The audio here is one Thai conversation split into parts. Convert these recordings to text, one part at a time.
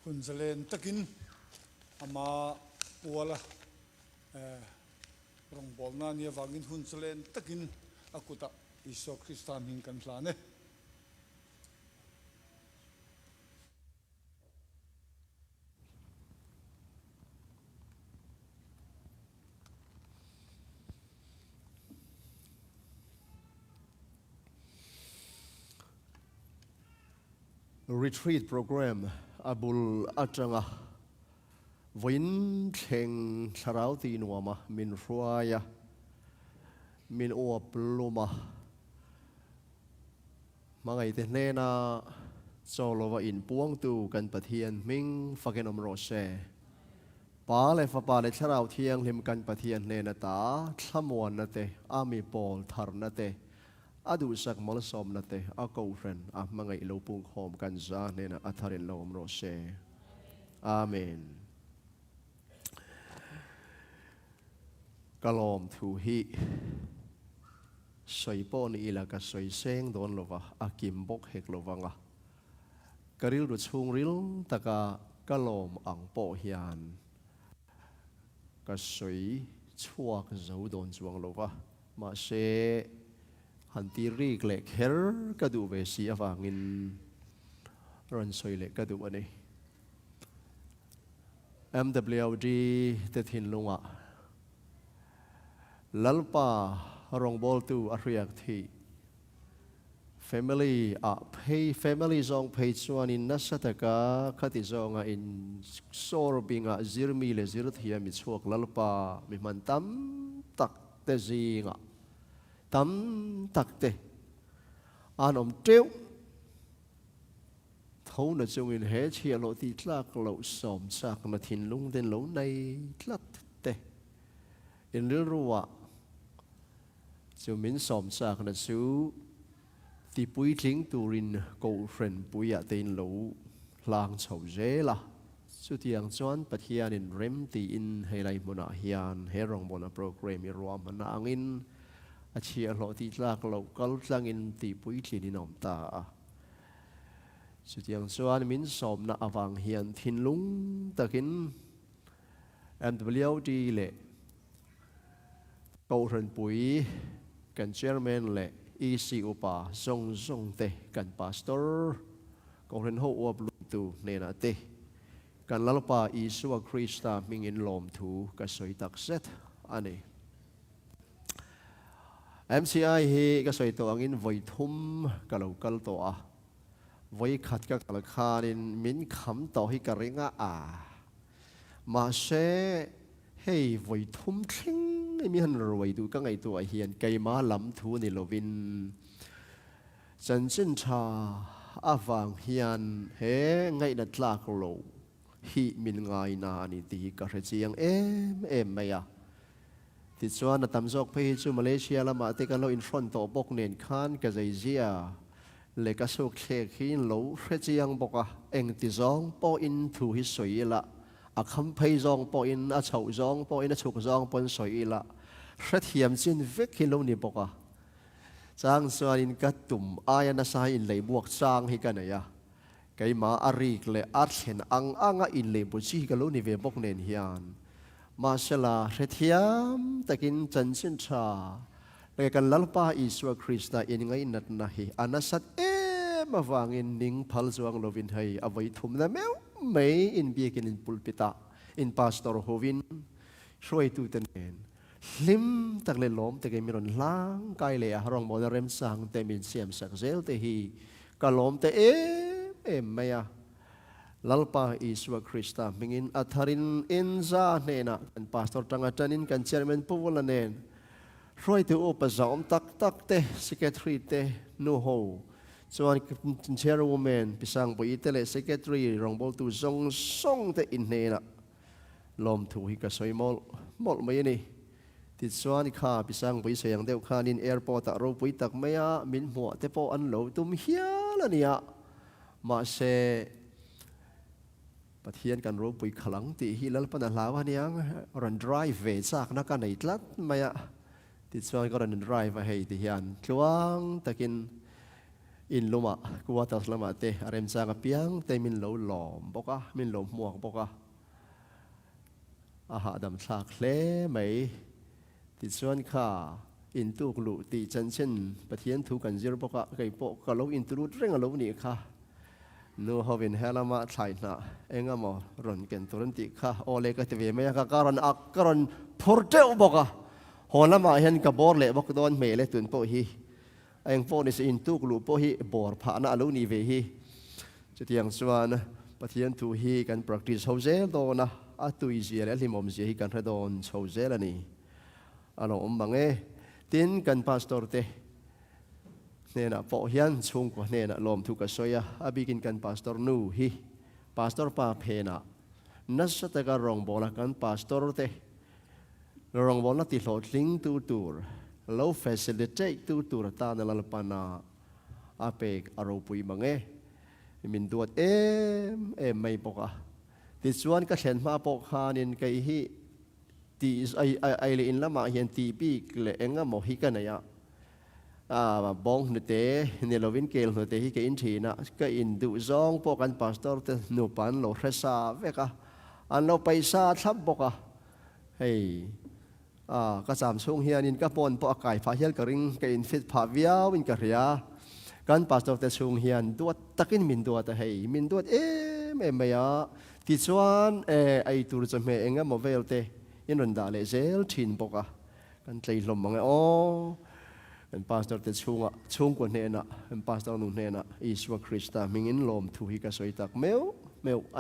คุณเสลนตะกินอามาปัวละรองบอลนานี่วางินคุณเสลนตะกินอากุตะอิสคริสตานิงกันพลาเนretreat program abul atanga voin theng tharau ti nuama min ruaya min oapluma mangai te nena cholowa in puang tu kan pathian ming fakenom rose pa le fa pa le tharau thiang lim kan pathian nena ta thlamuan na te ami pol thar na te adu sak mal som na te a ko ren a mangai lo pung khom kan za nena atharin lom rose amen kalom thu hi soi pon ila ka soi seng don lova akim bok hek lovanga karil ru chung ril taka kalom ang po hian ka soi chuak zo don chuang lova ma se han ti ri le kher ka du ve si awangin ron soi le ka du ani MWD te thin lunga lalpa rong bol tu ariak thi family pay family zong pay chuan in nasataka khati zonga in sor binga zirmi le zirthia mi chuak lalpa mi man tam tak te zinga tam tak te anom treu thâu na chung in he chia lo ti tlak lo som sak na thin lung den lo nei tlat te in ril ruwa chu min som sak na chu ti pui tling turin ko friend puya tein lo lang chho je la chu tiang chuan pathian in rem ti in helai mona hian herong bona program i rom na angin a chia lo ti tlak lo kal tlang in ti pui thlin in om ta chu tiang chuan min som na awang hian thin lung takin MWD le ko ren pui kan chairman le EC upa zong te kan pastor ko ren ho op lu tu nena te kan lalpa Isua Krista mingin lom thu ka soi tak set ani MCI hi ka soi to angin voi thum ka lo kal to a voi khat ka kal khanin min kham to hi ka ringa a ma se hei voi thum thing mi han roi tu ka ngai tu a hian kai ma lam thu ni lovin chan chin tha awang hian he ngai na tlak lo hi min ngai na ani ti ka re chiang em maya ti chuan na tam jok phei chu Malaysia lama te kan lo in front to bok nen khan ka zaizia le ka sok thek hin lo re chiang boka eng ti zong po in thu hi soila a kham phei zong po in a chho zong po in a chuk zong pon soila hret hiam chin vek hi lo ni boka chang chuan in ka tum aya na sa in lei buak chang hi kan ya kai ma arik le a thlen anga in le bu chi ka lo ni ve bok nen hian masala rethiam takin chanchin tha le kan lalpa Isua Krista in ngai nat na hi anasat mawangin ning phal chuang lovin hai avai thum na meu mei in biakin in pulpita in pastor hovin hroi tu ten lim tak le lom te ke miron lang kai le harong mon rem sang te min siam sak zel te hi kalom te maya lalpa Isua Krista mingin atharin inza nena kan pastor tanga tanin kan chairman puwala nen hroi tu upa zom tak te secretary te no ho chuan chairwoman pisang bo itele secretary rongbol tu song te in nena lom thu hi ka soi mol mai ni ti chuan kha pisang boi sayang deuh khanin airport a ro pui tak maya min hmo te po an lo tum hial ania ma se pathian kan ro pui khalang ti hi lalpana hlawa niang ran drive ve chak na ka nei tlat maya ti chuan ko ran drive a hei ti hian tluang takin อินลมะกูว่าตัดละมาเตะเริ่มจากเปียงเตมินโลหลอมปกะมินโลหมวกปกะอาหารดำสักเล่ไหมติดส่วนข้าอินตุกลุติจันเช่นปะเทียนถูกันเจรปกะไก่ปกะลกอินตุรุเร่งอารมณ์นี่ค่ะนูฮาวินเฮลามาไทยนะเองก็มอรันเกนตุรันติค่ะโอเลก็จะเวไม่ก็การันอักการันพูดเจ้าบอกอะหัวละมาเห็นกับบอร์เล่บอกโดนเมเลตุนโปฮีเองโฟนิสอินตุกลุโปฮีบอร์ผ่านอารมณ์นี่เวฮีจะเที่ยงส่วนปะเทียนถูฮีกัน practice เขาเจลโดนะอัตุยเสียแล้วที่มอมเสียฮีกันระโดนเขาเจลนี่อารมณ์บังtin kan pastor te nena po hian chung ko nena lom thu ka soya abikin kan pastor nu hi pastor pa phena nasata ka rong bola kan pastor te rong bola ti lo tling tu tur lo facilitate tu tur ta na lalpana apek aro pui mange min duat em mai poka ti chuan ka thlen ma pok hanin kai hi ti ai le in lama hian ti pi le enga mo hi kana ya bong ne te ne lovin kel no te hi ke in thina ka in du zong po kan pastor te nu pan lo hresa veka an lo paisa thap boka hei ka cham chung hian in ka pon po akai pha hial ka ring ka in fit pha viau in ka ria kan pastor te chung hian duat takin min duat hei min duat em ya ti chuan ai tur chame enga mo vel te in run da le zel thin boka kan tlei hlom manga kan pastor te chung ko hne na kan pastor nu hne na Isua Krista mingin lom thu hi ka soitak meu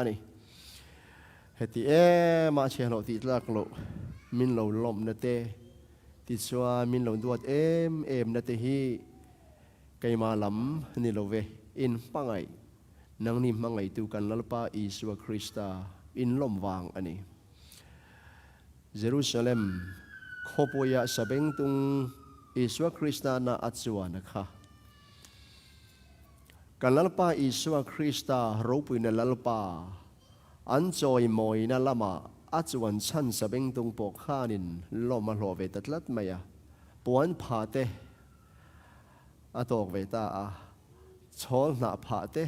ani heti ma che lo ti tlak lo min lo lom na te ti chua min lo duat em na te hi kai ma lam ni lo ve in pangai nang ni mangai tu kan lalpa Isua Krista in lom wang ani Jerusalem khopoya sabeng tung Isua Krista na atsua na kha kan lalpa Isua Krista ropui na lalpa an choi moi na lama atsuan chan sabeng tung pok khanin loma hlo ve tatlat maya puan pha te atok ve ta chol na pha te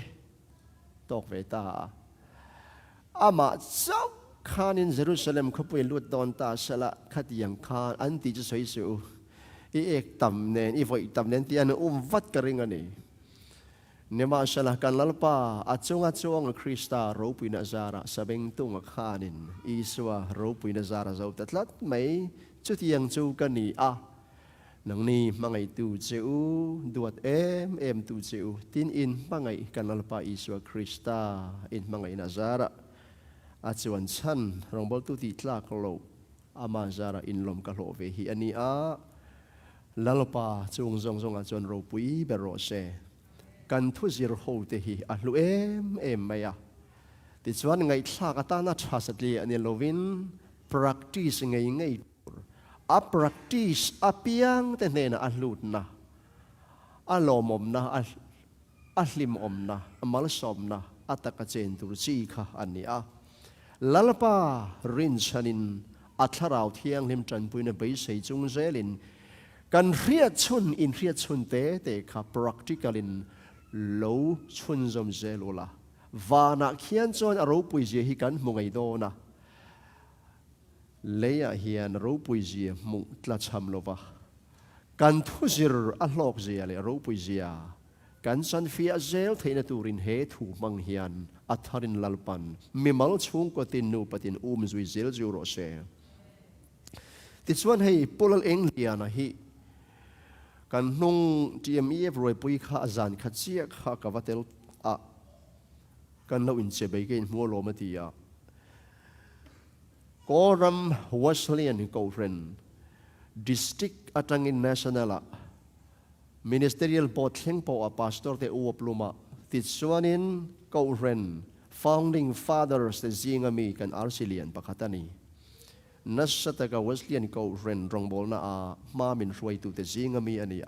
tok ve ta ama chau khanin Jerusalem khopui lut don ta sala khatiang khan anti chu soi su i ek tam nen i voi tam nen ti an vat ka ring ani nema sala kan lalpa achunga Krista ropui na zara sabeng tung khanin Isua ropui na zara zau tatlat mai chu tiang chu kani nang ni mangai tu cheu duat em tu cheu tin in mangai kan lalpa Isua Krista in mangai na zara achuan chan rongbol tu ti tlak lo ama zara in lom ka lo ve hi ani lalpa chung zong achon ro pui bero se kan thu zir ho te hi lu em maya ti chuan ngai thlak ata na thasatli ani lovin practice ngai practice piang te nena lut na lomom na hlim om na amal som na ataka chen tur chi kha ani lalpa rin chanin atharau thiang lim tran puina bei sei chung zelin kan riat chun in riat chun te kha practical in lo chun zom zelula vana khian chon aro pui je hi kan mungai do na leya hian ro pui je mu tla cham lova kan thuzir a hlok je ale ro pui je kan san fia zel theina turin he thu mang hian atharin lalpan mimal chung ko tin nu patin zui zel ju ro se ti chuan hei polal eng liana hi kan nung TMEF roi pui kha azan kha chia kha kavatel kan lo in che bei gen mo lo matia Koram Wesleyan Conference District Atangin National Ministerial Board Thengpo a pastor te uopluma titsuanin Conference Founding Fathers te zingami kan Arcelian pakatani nasataka Wesleyan Conference rongbol na mamin ruai tu te zingami ani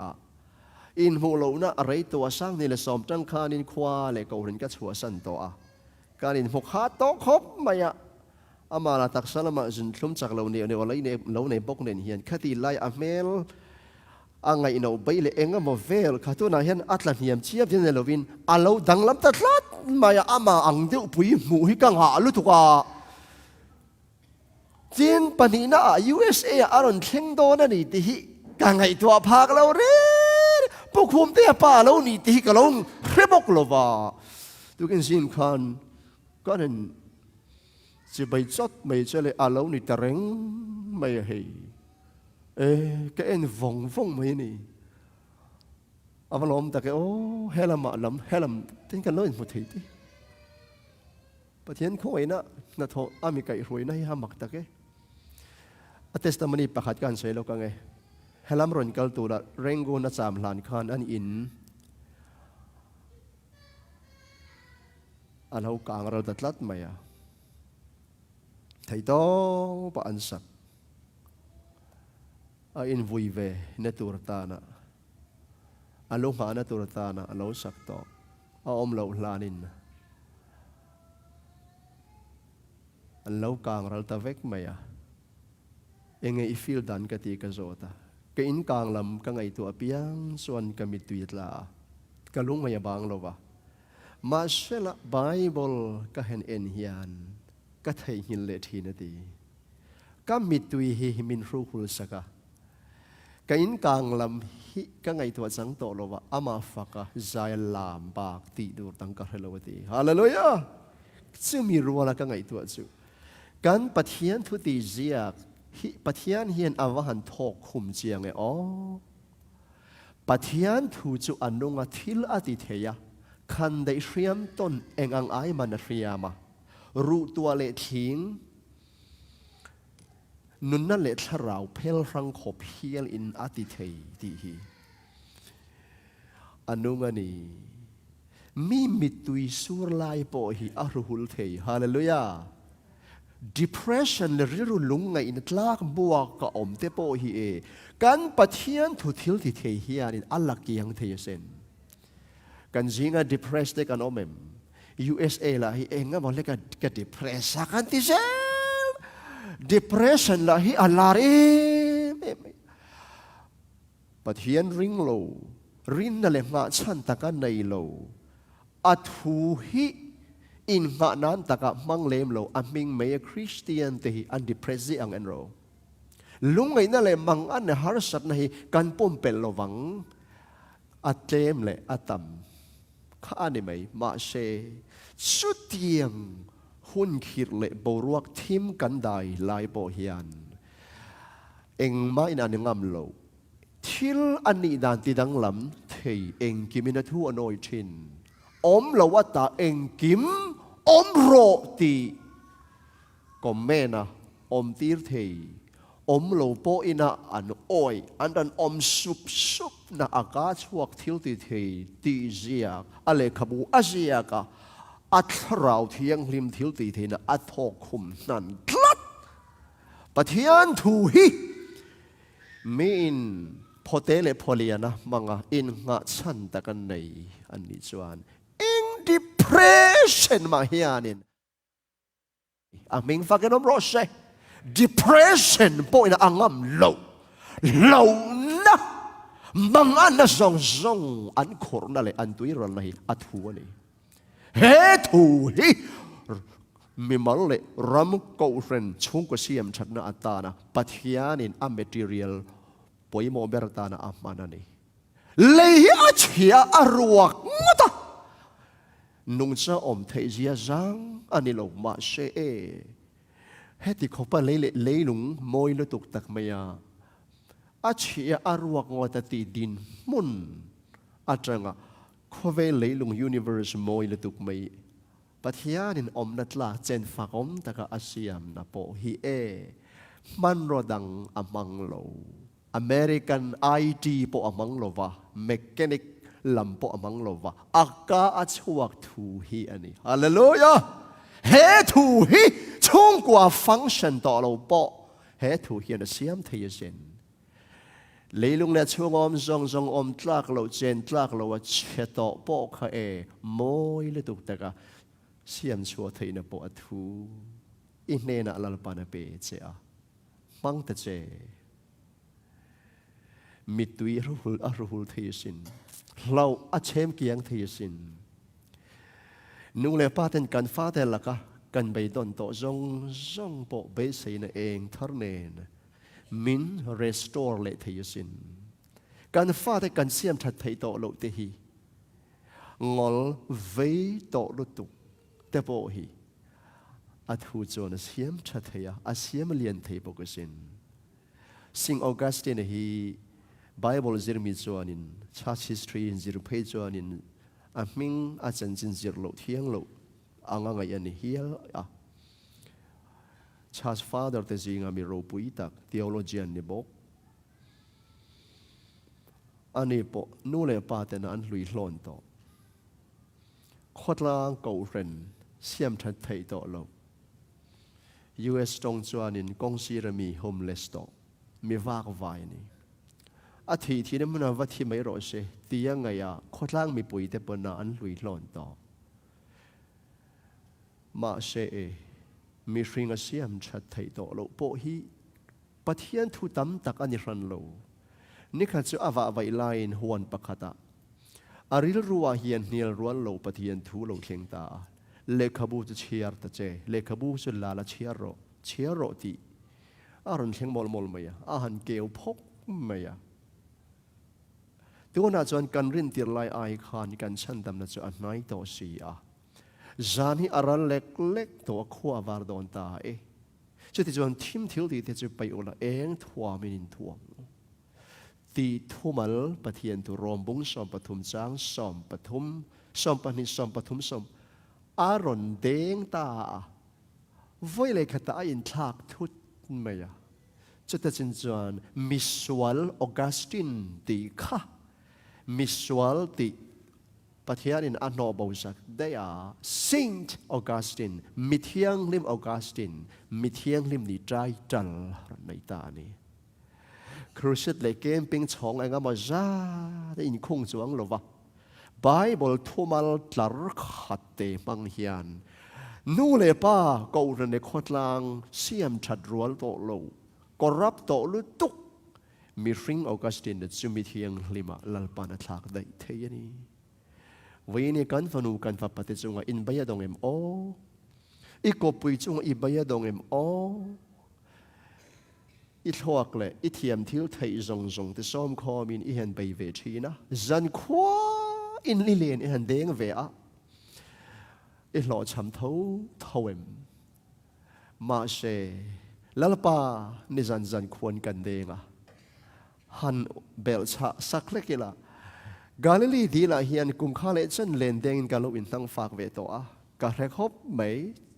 in hulo na aray to asang nila som tang kanin kwa le Conference ka chuasan to kanin mukha to khop maya amala taksalama zun thlum chak lo ne olai ne lo ne bok nen hian khati lai amel angai no baile enga mo vel khatuna hian atlan hiam chiap din lovin alo danglam ta tlat maya ama ang de pui mu hi ka nga lu tuka chin panina USA aron thleng do na ni ti hi ka ngai to phak lo re pukhum te pa lo ni ti hi ka long khrebok lova tu kin sin khan kanen chỉ bây chót mày chơi lại alo ni tereng mày hay cái anh vòng vòng mấy này à mà lom ta cái ô hay làm tính cái nói một thế đi bắt hiện không ấy na thọ ami cái rồi na ha mặc ta cái testimony pakhat kan sei lo ka nge helam ron kal tu la rengo na cham hlan khan an in an ho kang ral datlat maya thầy to pa an sak a in vui ve na tur ta na alo ha na tur ta na alo sak to a om lo hlanin an lo kang ral ta vek maya enge I feel dan ka ti ka zota ka in kang lam ka ngai tu apiang suan ka mi tuit la ka lung maya bang lo wa ma shela bible ka hen en hian ka thei hin le thi na ti ka mi tui hi min ru hul saka ka in kang lam hi ka ngai tu chang to lo wa ama faka zai lam bak ti dur tang ka helo ti hallelujah chu mi ruala ka ngai tu chu kan pathian thu ti ziak hi pathian hian awahan thok khum chiang e o pathian thu chu anunga thil ati theya khan dei hriam ton engang ai man hriama ru tua le thing nun na le tharau phel rang khop hial in ati thei ti hi anunga ni mi mitui sur lai po hi aruhul thei hallelujah depression le riru lunga in tlak buak ka om te po hi e kan pathian thu thil ti thei hian in alak yang thei sen kan zinga depressed te kan omem USA la hi enga mo le ka depress kan ti sel depression la hi alare pathian ring lo rin na le nga chan ta ka nei lo athu hi in nga nan taka mang lem lo aming may Christian te hi an depresi ang enro lungay na le mang an harsat na hi kan pompel lo wang atlem le atam kaani may ma she sutiang hun khir le boruak thim kan dai lai po hian eng ma in an ngam lo thil ani dan ti dang lam thei eng kimina thu anoi thin om lo wa ta eng kim om ro ti kom mena om tir thei om lo po ina an oi an om sup na aga chuak thil ti thei ti zia ale khabu azia ka athrau thiang hlim thil ti thei na athok khum nan tlat pathian thu hi min photele pholiana manga in nga chan ta kan nei an ni chuan depression ma hianin aming fakenom rose depression po ina angam low na mga na zong an khor na le an tuiral na hi athu ani he thu hi mimal le ram ko ren chung ko siam thatna atana pathianin a material poimo bertana amanani lei achia arwak ngata nung cha om thei zia zang ani lo ma she e heti khopa le lung moi lo tuk tak maya achia arwak ngota ti din mun atanga khove le lung universe moi lo tuk mai pathian in om natla chen fakom taka asiam na po hi e man rodang amang lo American IT po amang lo wa mechanic lampo amang lova akka achuak thu hi ani hallelujah he thu hi chung kwa function to lo po he thu hi na siam thei zen leilung le chung om zong om tlak lo chen tlak lo wa cheto po kha e moi le tuk taka siam chua thei na po athu I ne na lal pa na pe che a mang ta che มิตุยรูลเทียสินเราอาเชมเกียงเทียสินนูเลป้าเต็นกันฟ้าแต่ละกะกันไปดนโตจงโปเบสในเองทาร์เนนมินรีสโตร์เลเทียสินกันฟ้าแต่กันเสียมทัดไทโตโลเตฮีงอลเวโตลุตุเตโปฮีอัฐูจวนเสียมทัดเทียอาเสียมเลียนเทปกสินสิงออกัสตินฮีBible zirmi chuanin church history zir phei chuanin a hming a chanchin zir lo thiang lo anga ngai ani hial a church father te zinga mi ro pui tak theologian ni bok ani po nu le pa te na an hlui hlon to khotlang ko ren siam that thei to lo US tong chuanin kong sirami homeless to mi wak vai niอาทิตย์นี้มันว่าที่ไม่รอเสียที่ยังไงอะโคตรล่างมีปุ๋ยแต่ปนอันลุยหล่นต่อมาเสียมีสิ่งเสียมชัดไทยต่อโลกโปฮีปะเทียนทุตัมตักอันนี้รันโลนี่ขัดจะอาวาไวไลน์หวนปะขัดะอาริลรัวเฮียนเนียลรวนโลปะเทียนทุโลเคียงตาเลขบูจะเชียร์ตะเจเลขบูจะลาละเชียร์โรตีอารันเชียงมอลมอลไม่อะอาหันเกลพกไม่อะตัวน่าจะกันรินติลายไอคานกันฉันดำน่าจะอันไหนตัวสีอ่ะจานี่อารันเล็กตัวขั้ววาร์ดอนตาจะที่จวนทิมทิลที่จะไปอุลาเองทัวมินินทัวตีทุมัลปะเทียนตุรอมบุงสอมปฐุมจางสอมปฐุมสอมปนิสอมปฐุมสอมอารอนเด้งตาไว้เลยขัดตาอินทักทุดไม่อะจะที่จวนมิสวลออกัสตินตีค่ะมิสวลติปะเทียนินอันโนบสักได้อะซิงต์ออกัสตินมิเทียงลิมออกัสตินมิเทียงลิมนิใจจัลในตานี้ครูสิทธิ์เลยเกมปิงชองไอ้ก็มาจ้าได้อินคงจวงหรอวะไบเบิลทุมัลตลาขัดเตมังเฮียนนู่เลยป้ากูเรนในโคตรลางเสียมชัดรัวโตโลก็รับโตลุตุกมีริงออกัสตินจะมีเทียงลิมาลัลปานาทักได้เทียนี่วันนี้กันฟันูกันฟับปฏิจงอินใบยดงเอ็มโออีกปุยจงอินใบยดงเอ็มโออีทวกเลยอีเทียมทิลไทยจงที่ซ้อมคอมินอีเห็นไปเวทีนะจันขวาอินลิเลนอีเห็นเด้งเวะอีหล่อช้ำเท้าเท้าเอ็มมาเชลัลปาในจันควรกันเด้งฮันเบลชะสักเล็กละกาลิลีดีละเฮียนกุมข้าเลจันเลนเดงกันลุอินตั้งฝากเวตัวกะเรคบไม่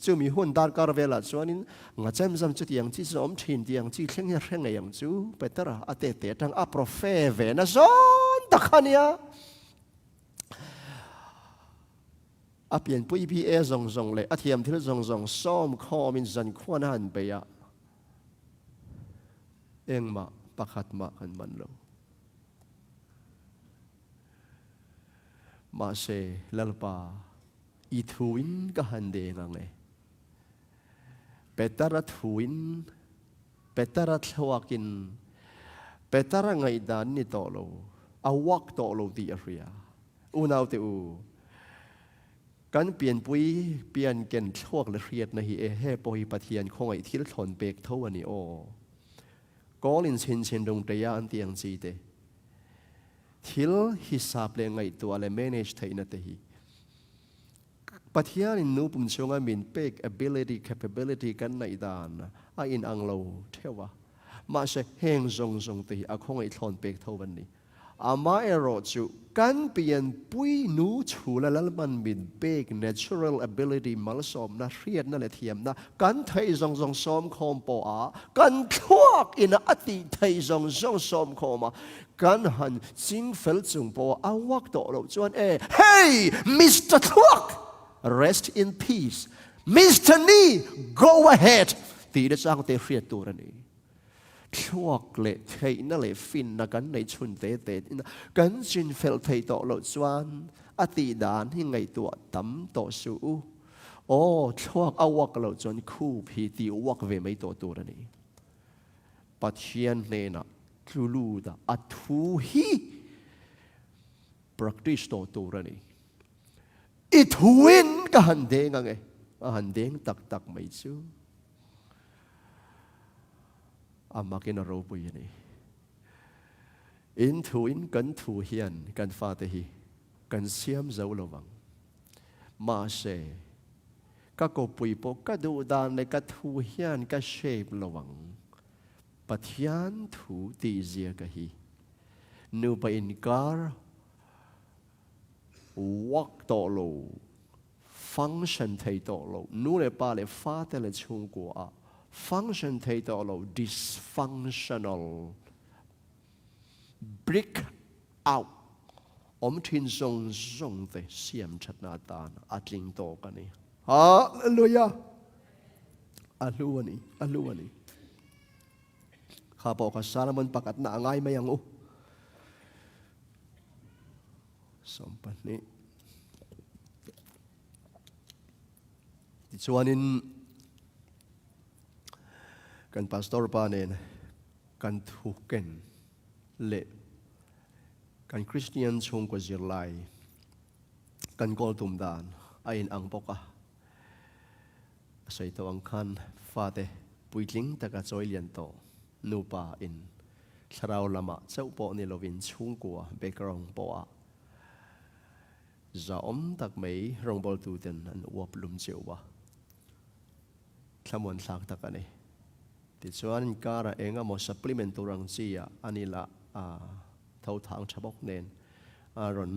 จะมีหุ่นดาร์การเวลาส่วนนี้งั้นจำจุดอย่างที่สมชินอย่างที่เข่งเร่งอย่างจู่เปตระอาเตเตทังอัปโรเฟเวนะซอนตะขันยาอาเปลี่ยนปุยพีเอซงเลยอาเทียมที่ซงซ้อมคอมินจันขวานหันไปอะเองมาปะขัดมากันมันโลมาเชลัลปาอีทวินก็หันเดงังเปตระทวินเปตระทวักินเปตระไงดานนี่โตโลอาวักโตโลดีอาริยาอุณาวเตอูกันเปลี่ยนปุยเปลี่ยนเกณฑ์ทวกละเรียดนะฮีเฮปอยปะเทียนคงไอที่ละทนเบกเท่าวันนี้โอก็ลินเชนดงเตียอันเตียงจีเตทิลฮิสาบเลงไงตัวอะไร manage ไทยนั่นเตฮีปัทยานินูปุ่มชงอามินเป็ก ability capability กันในด้านอาอินอังโลเทวะมาเชเฮงจงเตฮีอาคงไอทอนเป็กเท่าวันนี้อามาเอโรจูกันเปลี่ยนปุยนูชูและแล้วมันมินเป็ก natural ability มาลสอมนะเรียนนั่นแหละเทียมนะกันไทยจงซ้อมคอมปออากันทวกอินอติไทยจงซ้อมคอมากันหันซิงเฟลจุงปออาวักโตเราจวนhey Mr. Truck rest in peace Mr. Nee go ahead ตีได้จ้างเตะเรียดตัวนี้ช่วงเละเทยนั่นเลยฟินนะกันในชุนเตะกันจินเฟลเทยต่อหลดจวนอติดานที่ไงตัวตั้มต่อสู้โอ้ช่วงเอาวักเราจนคู่พีตีวักเวไม่ตัวนี้ปัจเจียนเนนะ tulu da atu hi practice to turani ituin ka handeng ang handeng tak may chu amakin aro po yan intuin kan tu hian kan fatahi kan siam zau lawang ma se ka ko pui po ka du dan le ka tu hian ka shape lawang pathian thu ti zia ka hi nu pa in kar walk to lo function thei to lo nu le pa le fa te le chung ko a function thei to lo dysfunctional break out om thin zong te siam chat na tan atling to ka ni hallelujah aluani khapo ka Solomon pakat na angay mayang sampan ni tichuanin kan pastor panen kan thuken le kan Christian chung ko zirlai kan kol tumdan ain ang poka sai to ang kan fate puitling taka choilian to nupa in tharau lama chau po ni lovin chung ko background po a za om tak mai rong bol tu ten an wap lum cheu wa thamon sak tak ani ti chuan kara enga mo supplement turang chia anila thau thang chabok nen ron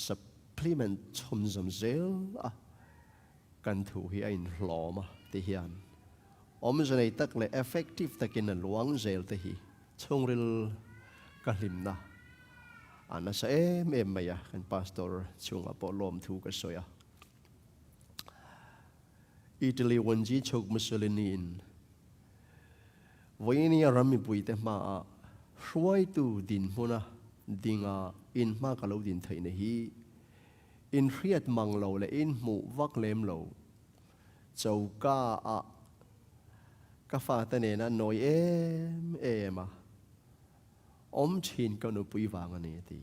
supplement chom zam zel kan thu hi ain hloma ti hian om zanei tak le effective takin luang zel te hi chungril ka hlimna ana sa em maya kan pastor chunga po lom thu ka soya Italy wanji chok Mussolini in voini rami puite ma hruai tu din huna dinga in ma ka lo din theine hi in hriat mang lo le in mu vak lem lo chauka ka fa ta ne na noi em om chin ka no pui wang ani ti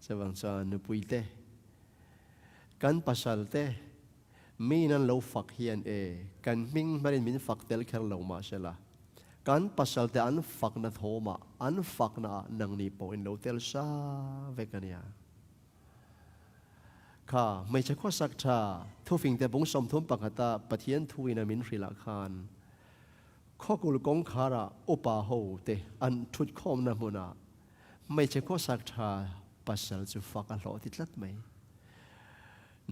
sawang sa no pui te kan pasal te mi nan lo fak hian kan ming marin min fak tel khar lo ma sela kan pasal te an fak na thoma an fak na nang ni po in lo tel sa vekania kha mai che kho sak tha thu fing te bung som thum pakata pathian thuina min hrila khan khokul kong khara opa ho te an thut khom na muna mai che kho sak tha pasal chu fak a lo ti tlat mai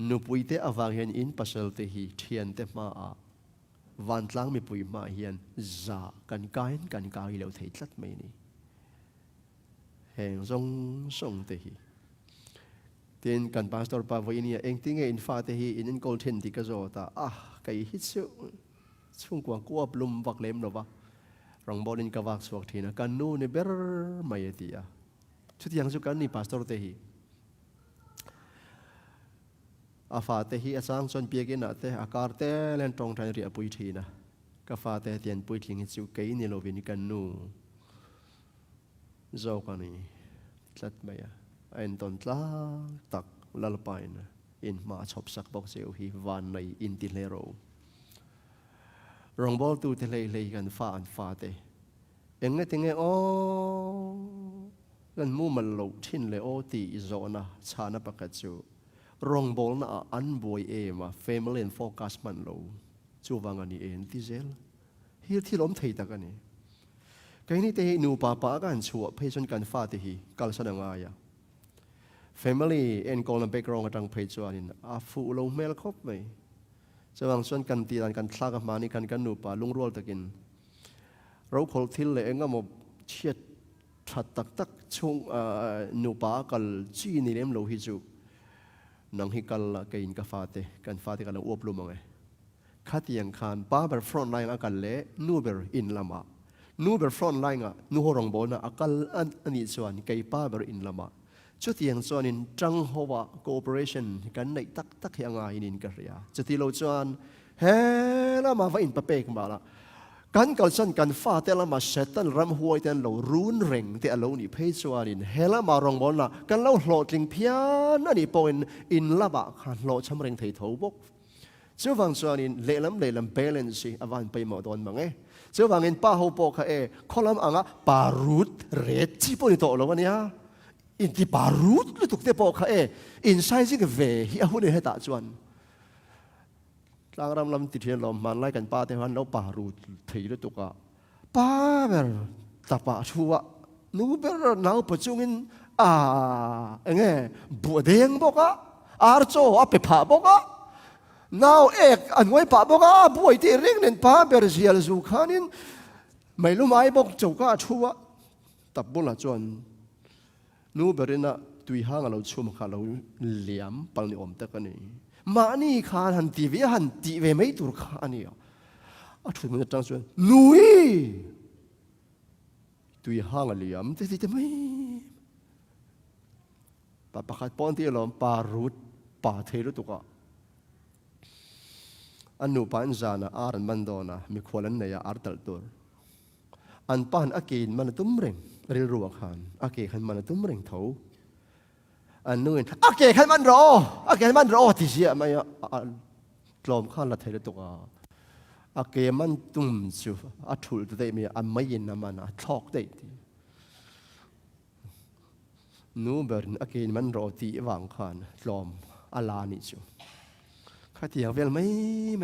nu puite awang hian in pasal te hi thian te ma van tlang mi pui ma hian za kan kain lo thei tlat mai ni heng song te hi tin kan pastor pa voini eng tinge in fa te hi in kol then ti ka zo ta kai hi chu chung kwa ko plum wak lem lo wa rong bolin ka wak suak thina kan nu ne ber mai tia chutiang chu kan ni pastor te hi fa te hi asang chon piakin na te akar te len tong than ri apui thina ka fa te tian pui thling chu kei ni lo vin kan nu zo ka ni tlat maya en ton tla tak lalpain in ma chop sak bok zeu hi van nei in ti lero rong bol tu te lei kan fa an fa te enge tinge kan mu mal lo thin le ti zona chana pakat chu rong bol na an boy ma family and focus man lo chu wangani en ti zel hi thilom thei takani kaini te nu pa kan chu phechon kan fa te hi kal sananga ya family and call background atang phei chuanin fu lo mel khop mai chawang chuan kan ti dan kan thlak mani kan nu pa lungrol takin ro khol thil le enga mo chiat that tak chung nu pa kal chi ni lem lo hi chu nang hi kal kain ka fa te kan op lu mangai khatiang khan pa ber front line akal le nu ber in lama nu ber front line nu horong bona akal ani chuan kai pa ber in lama chutiang chuan in tang howa cooperation kan nei tak hianga in ka ria chuti lo chuan he lama va in pa pek ma la กันกัลสันกันฟ้าแต่ละมาเซตันรำหวยแต่เรารุนแรงแต่เรานี่เพศวานินเฮละมารองบอลนะกันเราหล่อจริงเพี้ยนนั่นนี่เป็นอินละบะขันหล่อชำเรงไทยทบกเจ้าฟังส่วนนี้เล่มเบลนซีอวันไปหมดตอนมั้งเจ้าฟังเงินป้าหัวปอกข้อลำอ่างปารุดเรดจีปนิโตแล้ววันนี้อินที่ปารุดลุตุกเตปอกอินไซซิกเวฮิอาหุ่นเฮตาจวนลางรำลำติดเทียนลมมันไล่กันป้าแต่วันเราปารุดถีลุตุกะป้าเบอร์ตาป้าชัวนูเบอร์นาวปัจจุบันเงี้ยบัวแดงบอกอาร์โจอาเปผาบอกนาวเอกอันไว้ป่าบอกบวยที่เร่งเน้นป่าเบรเซียลสุขานินไม่รู้ไม่บอกเจ้าก็ชัวตับบุญละจวนนู้เบรินะตุยห้างเราชุ่มขาเราเหลี่ยมปังนิอมตะกันนี่มานี่ขาหันตีเวไม่ตุรขานี่ชุดมันจะจังส่วนนุยตุยห้างเหลี่ยมที่จะไม่ป่าประคัดป้อนที่เราป่ารุดป่าเทรุตุกะอันนูปานจานะอารันมันโดนะมีควรนั้นยาอาร์ตัลตัวอันปานอากินมันตุ้มเร่งเรียรัวขันอากิขันมันตุ้มเร่งเท่าอันนู้นอากิขันมันรอที่เสียไม่ลมข้าละเทเลตัวอากิมันตุ้มชิวอัฐุลตัวเดียอันไม่ยินน้ำมันทอกได้ทีนู้เบอร์นอากิมันรอที่วางขันลมอาลานิชิวข้าที่อยากเวลไม่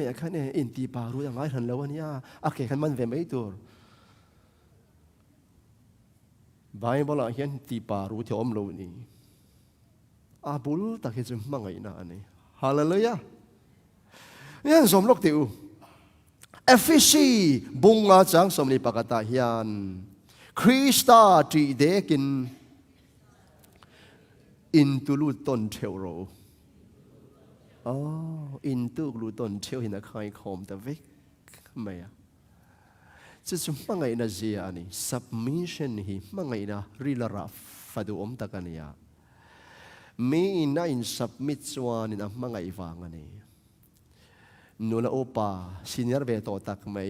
อยากแค่เนี่ยอินทีปารู้อย่างไรทันแล้ววันนี้โอเคขันมันเวไม่ตัวใบบอกละเห็นทีปารู้ที่อมโลนี่บุลตะเคียนมังไงนะอันนี้ฮาเลลูยาเนี่ยสมรกติวเอฟซีบุงอาจังสมนิปกตาฮิยันคริสตาจีเดกินอินตุลูต้นเทวโรอินตุลูต้นเที่ยวหินักใครคอมแต่เวกไม่จะจุ่มมังไงนะเจียนี่ submission ฮีมังไงนะรีลาราฟาดูอมตะกันเนี่ยมีน่าอิน submit สวานี่นะมังไงฟังอันนี้นูนาโอปาซีเนียร์เบโตตักไม่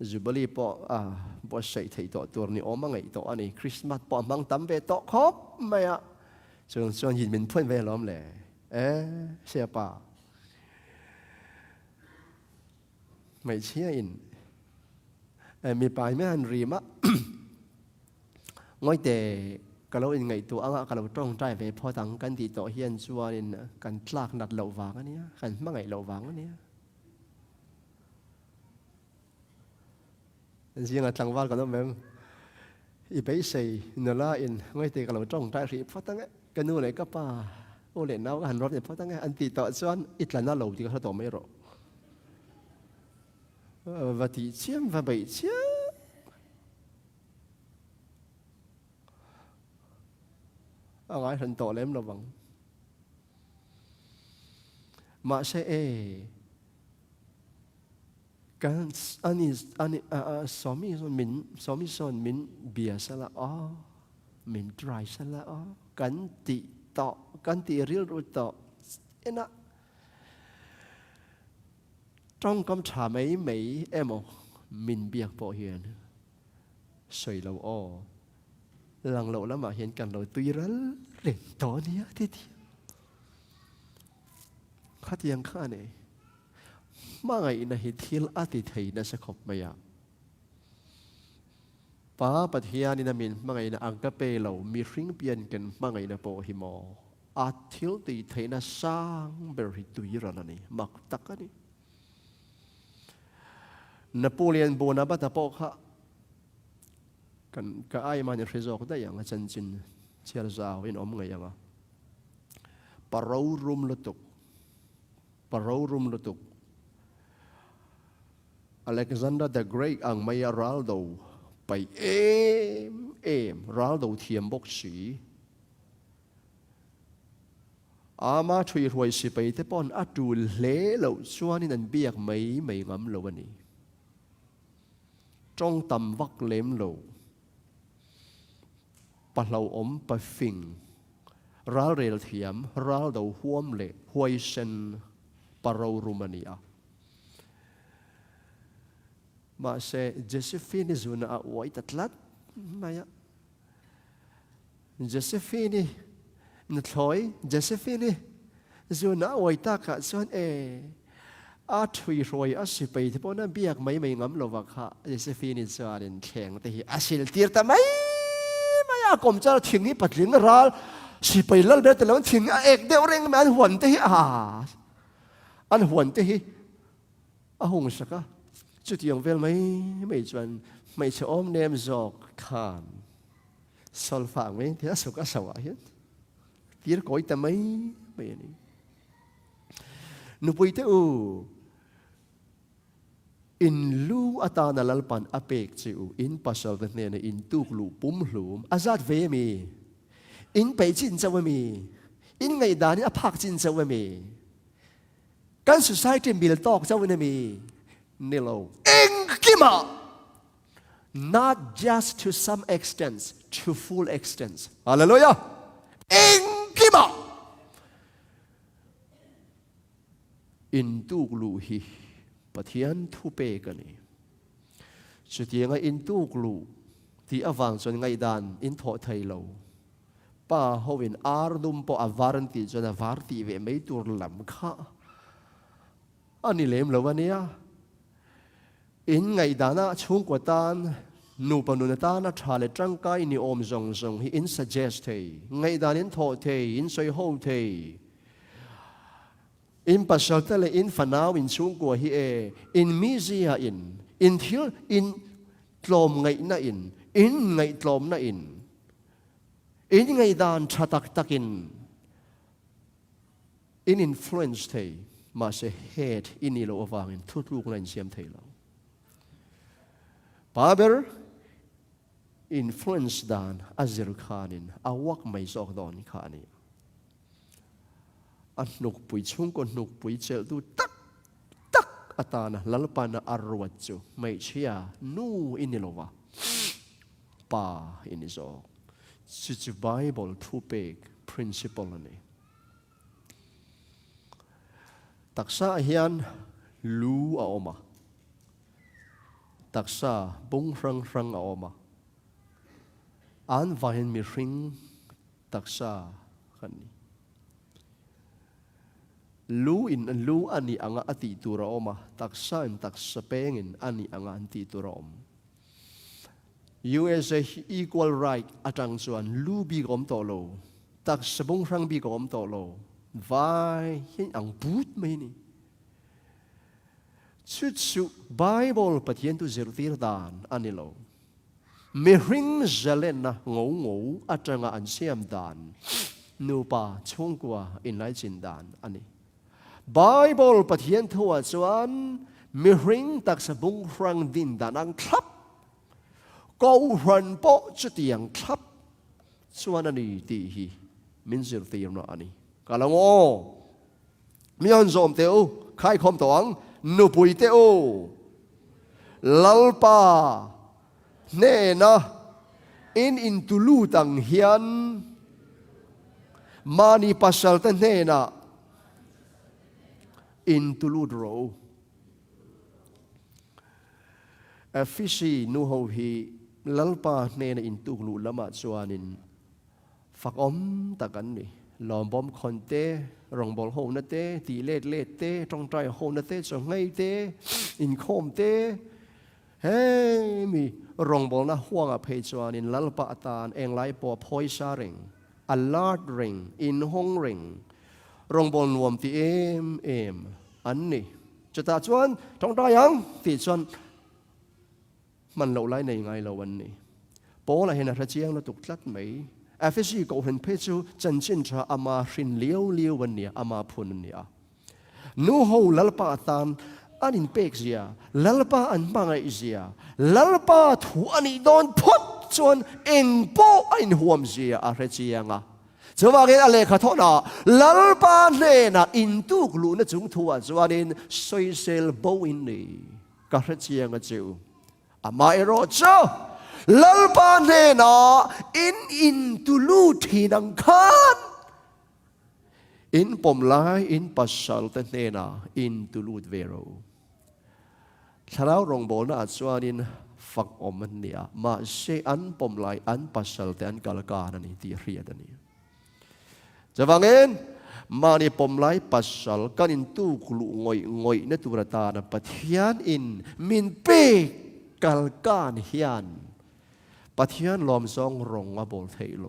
จุบลีปอใส่ไทยตัวนี้อมังไงตัวอันนี้คริสต์มาสปอมังตั้มเบโตครบไม่ส่วนยินเป็นเพื่อนเวล้อมเลยเสียป่าไม่เชื่ออินมีปลายไม่หันรีมะง่อยแต่ก็เราอินไงตัวอ่ะก็เราต้องใจไปพอตั้งกันที่ต่อเฮียนชัวนินกันลากนัดเหล่าวางอันนี้กันเมื่อไงเหล่าวางอันนี้จริงๆจังหวัดก็ต้องแบบอีไปใส่เนื้อละอินง่อยแต่ก็เราต้องใจรีพอตั้งกันนู่นเลยก็ป่าโอเลนเอาหันรถเนี่ยเพราะตั้งไงอันตีต่อส่วนอิตลาน่าเราที่เขาต่อไม่รอว่าที่เชื่อมว่าไปเชื่ออะไรทันต่อเล่มระวังมาใช่กันอันนี้สามีส่วนมินเบียร์ซะละมินดรายซะละกันติต่อกันตีเรียลรู้ต่อนะtrong cắm trà mấy em mình biết bỏ hiền sợi lầu lằng lầu lắm mà hiện cảnh lầu tuy rất rẻ to nhá thế thì khát yang khá này mà ngày này hiện thiên thì thầy nó sẽ khóc màyป้าปัทยานี่นะมินมาไงนะอังกะเปเหล่ามีริ้งเปลี่ยนกันมาไงนะโปหิมออาทิลตีเทนะสร้างเบริตุยรันนี่มักตักกันนี่นโปเลียนโบนาบัตาโปค่ะกันก็ไอ้มาเนี่ยเฟซอกได้อย่างจันจินเชียร์ซาวอินอมไงยังปะเรารุมลุตุกอเล็กซานดราเดอะเกรทอังไมยารัลโดไปรัลโดเทียมบกสีอามาช่วยรวยสิไปแต่ป้อนอัดดูเล่เหล่าชัวนี่นั่นเบียกไม่งำเหล่าวันนี้จ้องตำวักเล็มเหล่าปะเหล่าอมปะฟิงรัลเรลเทียมรัลโดห่วมเล่ห่วยเซนปะเรารุมานีอา มาเซเจสฟีนี่จุนอาไว้ตัดลัดมาอะเจสฟีนี่นัดถอยเจสฟีนี่จุนอาไว้ตากะส่วนอาทุยรวยอาสิไปที่พวกนั้นเบียกไม่งำโลวะค่ะเจสฟีนี่จะเดินแข่งแต่อาศิลตีร์แต่ไม่อยากกลมจะถึงนี้ปัดลิ้นรัลสิไปแล้วเดินแต่แล้วถึงเอกเดียวเร่งมันหวนที่อันหวนที่หงสักจุดยังเวลไม่จวนไม่ชอบเนมจอกขานสอลฟังไหมที่น่าสุขสวายที่เราคอยแต่ไม่นี่นุบไปเตออินลูอัตานาลปันอเปกจิวอินปัสสาวะเนี่ยอินตุกลูปุ่มหลุมอาซาดเวมีอินไปจินเจ้ามีอินไงดานี่อภักจินเจ้ามีการสุดท้ายที่มีลตอกเจ้าเนี่ยมีนี่เราเองกิมา not just to some extent to full extent ฮาเลลูยาเองกิมาอินตุกลูฮีปะเทียนทุเปกันนี่สุดที่ไงอินตุกลูที่อวังจนไงดานอินทอไทยเราป้าเขาเป็นอาร์ดุมปออวารันติจนอวาร์ติเวไม่ตัวลำข้าอันนี้เลมแล้ววันนี้อินไงดานะช่วงกว่าตานนูปนุนตานะทาเลจังกายนิอมจงฮิอิน suggest เฮไงดานินทอเทอินสวยโฮเทอินปัสสาวะเลอินฝันเอาอินช่วงกว่าฮิอินมิเซียอินทิลอินกลมไงน่ะอินไงกลมน่ะอินไงดานชะตักตักินอิน influence เทมาเสเหตุอินี่เราวางอินทุกลูกนั้นเสียมเทเราปาเบอร์ influence ดานอาเซรุขานินอาวักไม่จอกดอนขานี่อันนุกปุยชุ่งก็นุกปุยเจอดูตักอัตานะลัลปานะอารวัจจุไม่เชียนูอินี่เราวะป่าอินี่จอกสิจิไบเบิลทูเปก principle นี่ตักษาเฮียนลูอาอมาตักษาบุ้งรังอาอมาอันวาเห็นมีริงตักษาขันนี้ลูอันนี้อ่างอติตัวเราอมาตักษาตักษาเป้งินอันนี้อ่างอันติตัวเราอมUSA equal right อาจารย์ส่วนลูบีกอมโตโลตักษาบุ้งรังบีกอมโตโลวายเห็นอังบูดไหมนี่สุดไบเบิลปะเทียนตุเจรุตีร์ดานอันนี้เรามีริงเจเลนนะงูอาจารย์อันเสียมดานนูปาช่วงกว่าอินไลจินดานอันนี้ไบเบิลปะเทียนทัวจวนมีริงตักษาบุงรังดินดานังครับก็รันโปจุดยังครับส่วนอันนี้ที่มินเจรุตีร์นะอันนี้กาลังโอมีอันจอมเตอใครคอมตองนูปุยเตอลัลปาเนนะอินตุลูตังเฮียนมานีปัสสัลตันเนนะอินตุลูดโรเอฟิซีนูโฮฮีลัลปาเนนะอินตุลูละมาจวานินฝักอมตะกันนี่ลอมบอมคอนเต้รองบอลโฮนัเต้ตีเล็ดเต้ตรงใจโฮนัเต้จงไงเต้อินโคมเต้เฮ้มีรองบอลนะห่วงอภัยจวานินลัลปะตานเองไล่ปอพอยซาริงอัลลาดริงอินฮงริงรองบอลรวมที่เอ็มอันนี้จะตัดจวนตรงใจยังติดจวนมันเราไล่ในไงเราวันนี้โป้ละเห็นอะไรเจียงเราตุกลัดไหมFSC ก็เห็นเพจูจันจินชาอามารินเลี้ยววันนี้อามาพุนเนี่ยนูโฮลัลปาตานอันอินเป็กเสียลัลปาอันบังไอเสียลัลปาถูอันนี้โดนพุทจนเอ็งโปอันห่วมเสียอะไรเจียงอ่ะจะว่ากันอะไรขอโทษนะลัลปาเนี่ยนะอินตุกลูนะจุงทัวจะว่าเดินซอยเซลโบอินนี่ก็อะไรเจียงอ่ะจิวอามาเอโรเจ้าลัลปาเนนะอินตุลูทีนังคานอินปมลายอินปัสสัลเตเนนะอินตุลูดเวโร ถ้าเราลงบอลน่ะส่วนนี้ฝักอมมันเนี่ยมาเชอันปมไหลอันปัสสาวะแต่อันกาลกานั่นนี่ที่เรียดนี่จะว่าเงินมานี่ปมไหลปัสสาวะกันอินตู้กลุงอยในตุรตานะปัทยานอินมินเปกาลกาเฮียนปัทยานลอมซองรงมาบอลเทโล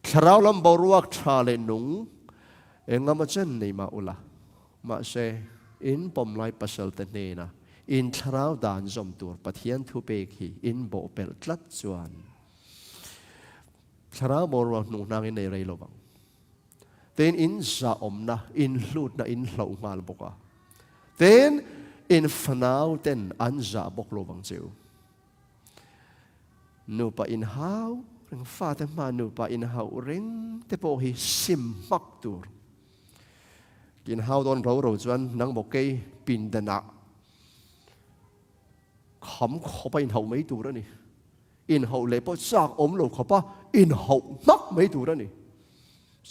ถ้าเราลำบรัวชาเลนุงเองก็มาเช่นนี่มาอุละมาเชอินปมไหลปัสสาวะแต่เนี่ยนะอินทราวดานจอมตัวปะเทียนทุเปกีอินโบเปลตลัดจวนทราวบรัวหนูนางอินในไรโลบังเต้นอินจ่าอมนะอินลูดนะอินเหลามาลบกะเต้นอินฟนาวเต้นอันจ่าบกโลบังเจียวนูปะอินฮาวเรื่องฟ้าแต่มานูปะอินฮาวเร่งแต่พอฮีซิมมักตัวกินฮาวตอนเราจวนนังบอกเกยปินดนะขำขอไปอินเฮาไม่ตัวแล้วนี่อินเฮาเลยพอจากอมโลขอปะอินเฮานักไม่ตัวแล้วนี่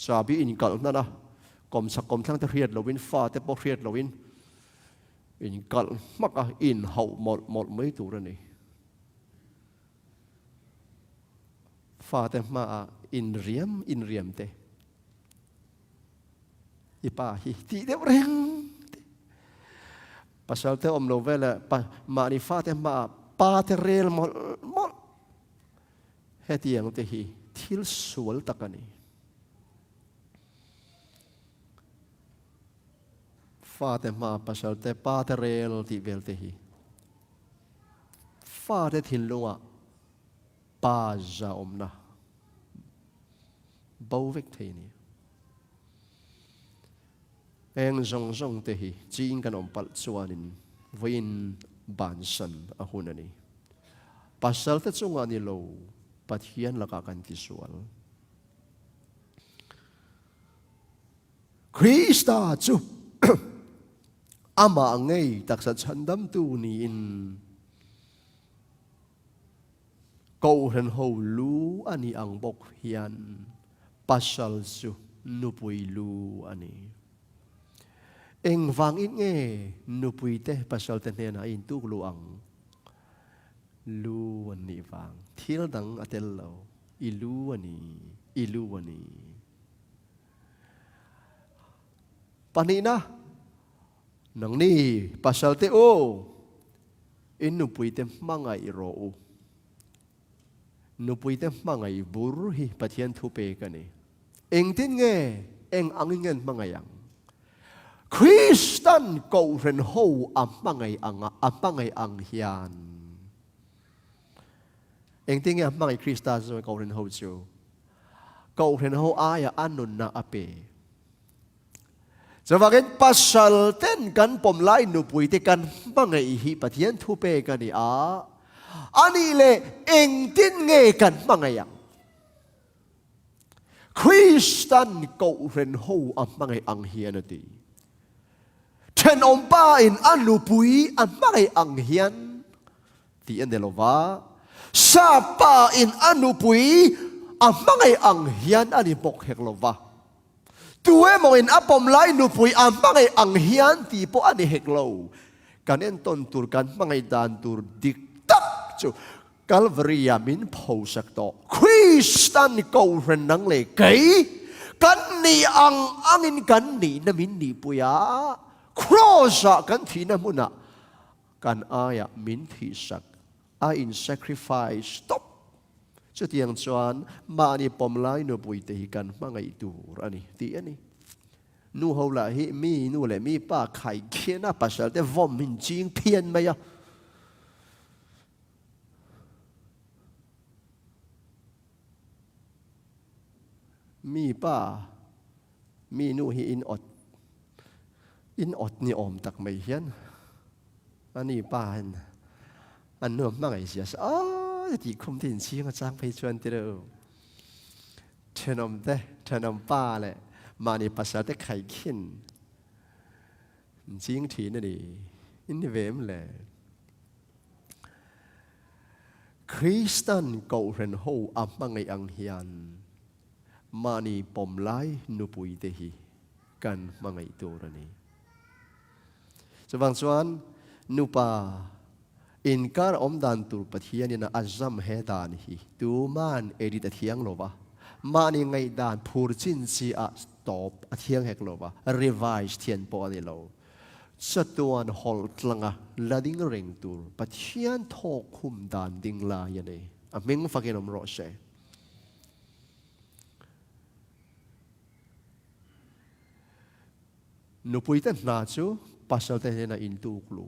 ซาบีอินกัลนั่นนะกอมสักกอมทั้งตะเรียดเราวินฟ้าแต่พอเรียดเราวินอินกัลมักอินเฮาหมดไม่ตัวแล้วนี่ฟ้าแต่มาอินเรียมเตอีป้าฮีตีเดียวเร่งปัสสาวะเตอมโลเวลมานิฟ้าแต่มาปาเทเรลหมดเฮตียงเตฮีทิลสวลตะกันนี่ฟ้าแต่มาปัสสาวะเตปาเทเรลที่เวลเตฮีฟ้าแต่ทินลงปาจาอมนะบ่าวเวกเทนี่เองจงเตหีจีนกันอมปัลชวนินวินบานสันอาหุนันนี่ปัสสาวะจงอันนี้โลปัทเฮียนละกันที่สวลคริสต์จูอามาไงตักสัจฉันดำตูนี่อินกูเห็นหูลูอันนี้อังบกเฮียนปัสสาวะจูนุปุยลูอันนี้เองฟังอินเงนุปุยเตปัสสาวะเนนะอินตุกลูอังลูอันนี้ฟังที่เราดังอัตเลวอิลูอันนี้ปานีนะนังนี่ปัสสาวะเตโออินนุปุยเตมังไงโรอนุปุยเตมังไงบุรุหิปัทยันทุเปกันนี่เองทิ้งเงเองอังเงินมังไงยังคริสตันกูเรนโฮอัมมังไงอังเฮียนเองทิ้งเงมังไงคริสตันจะกูเรนโฮจูกูเรนโฮอายอันนุนนาอเปจะว่ากันปัสสาวะเต้นกันปมไล่นุปุยเตกันมังไงหิปัทยันทุเปกันนี่อันนี้เลยเองทิ้งเงกันมังไงยังคริสตันกูเรนโฮอัมมังไงอังเฮียนตีเช่นอมป้าอินอันนุปุยอัมมังไงอังเฮียนที่อันเดลวาซาป้าอินอันนุปุยอัมมังไงอังเฮียนอันนี้บอกเฮกลวาตัวมองอินอัปมไลนุปุยอัมมังไงอังเฮียนที่พออันนี้เฮกลวกันเอ็นต้นตุรกันมังไงดานตุรดิกตักจูกัลวารียามินพูสักโตคริสตันกูเรนนังเลกกันนี่อังอินกันนี่นมินนี่ปุยาครอสกันที่นั่นมุนะกันอายะมินที่สักอิน sacrifice stop จุดยังจวนมาอันนี้ปมไลนุปุยเตหิกันมังไงดูอันนี้ที่อันนี้นูเขาละฮิมีนูเลยมีป้าไข่เขียนนะปัสสาวะแต่วอมมินจริงเพี้ยนไหมอะมีป้ามีนูฮิอินอดนี่อมตักไม่เห็นอันนี้ป้าอันนู้นมั่งไอ้เสียที่คุมที่ชี้ก็จ้างไปชวนเตอเชนอมเต้เชนอมป้าแหละมาในภาษาแต่ไข่ขินจริงทีนั่นดิอินเวมแหละคริสตันกูเรนโฮอัมมังไงอังเฮียนมานีปมไลนุปุยเตหิกันมังไงตัวนี้จะบางส่วน นุปาอินการอมดันตุปะเทียนี่นะอัจฉมเฮดานฮีดูมันเอดิตเทียงโลบะมานี่ไงดานพูดจินซีอะสตอปเทียงเฮกโลบะรีไวส์เทียนปอนี่โลสตัวนั้นฮอลต์ลังอะลาดิ้งเริงตูปะเทียนทอกคุมดานดิ้งลายันเออเมงฟักเกนอมโรเชนุปุยตันนาจูปัสสาวะเทนะอินตูกลู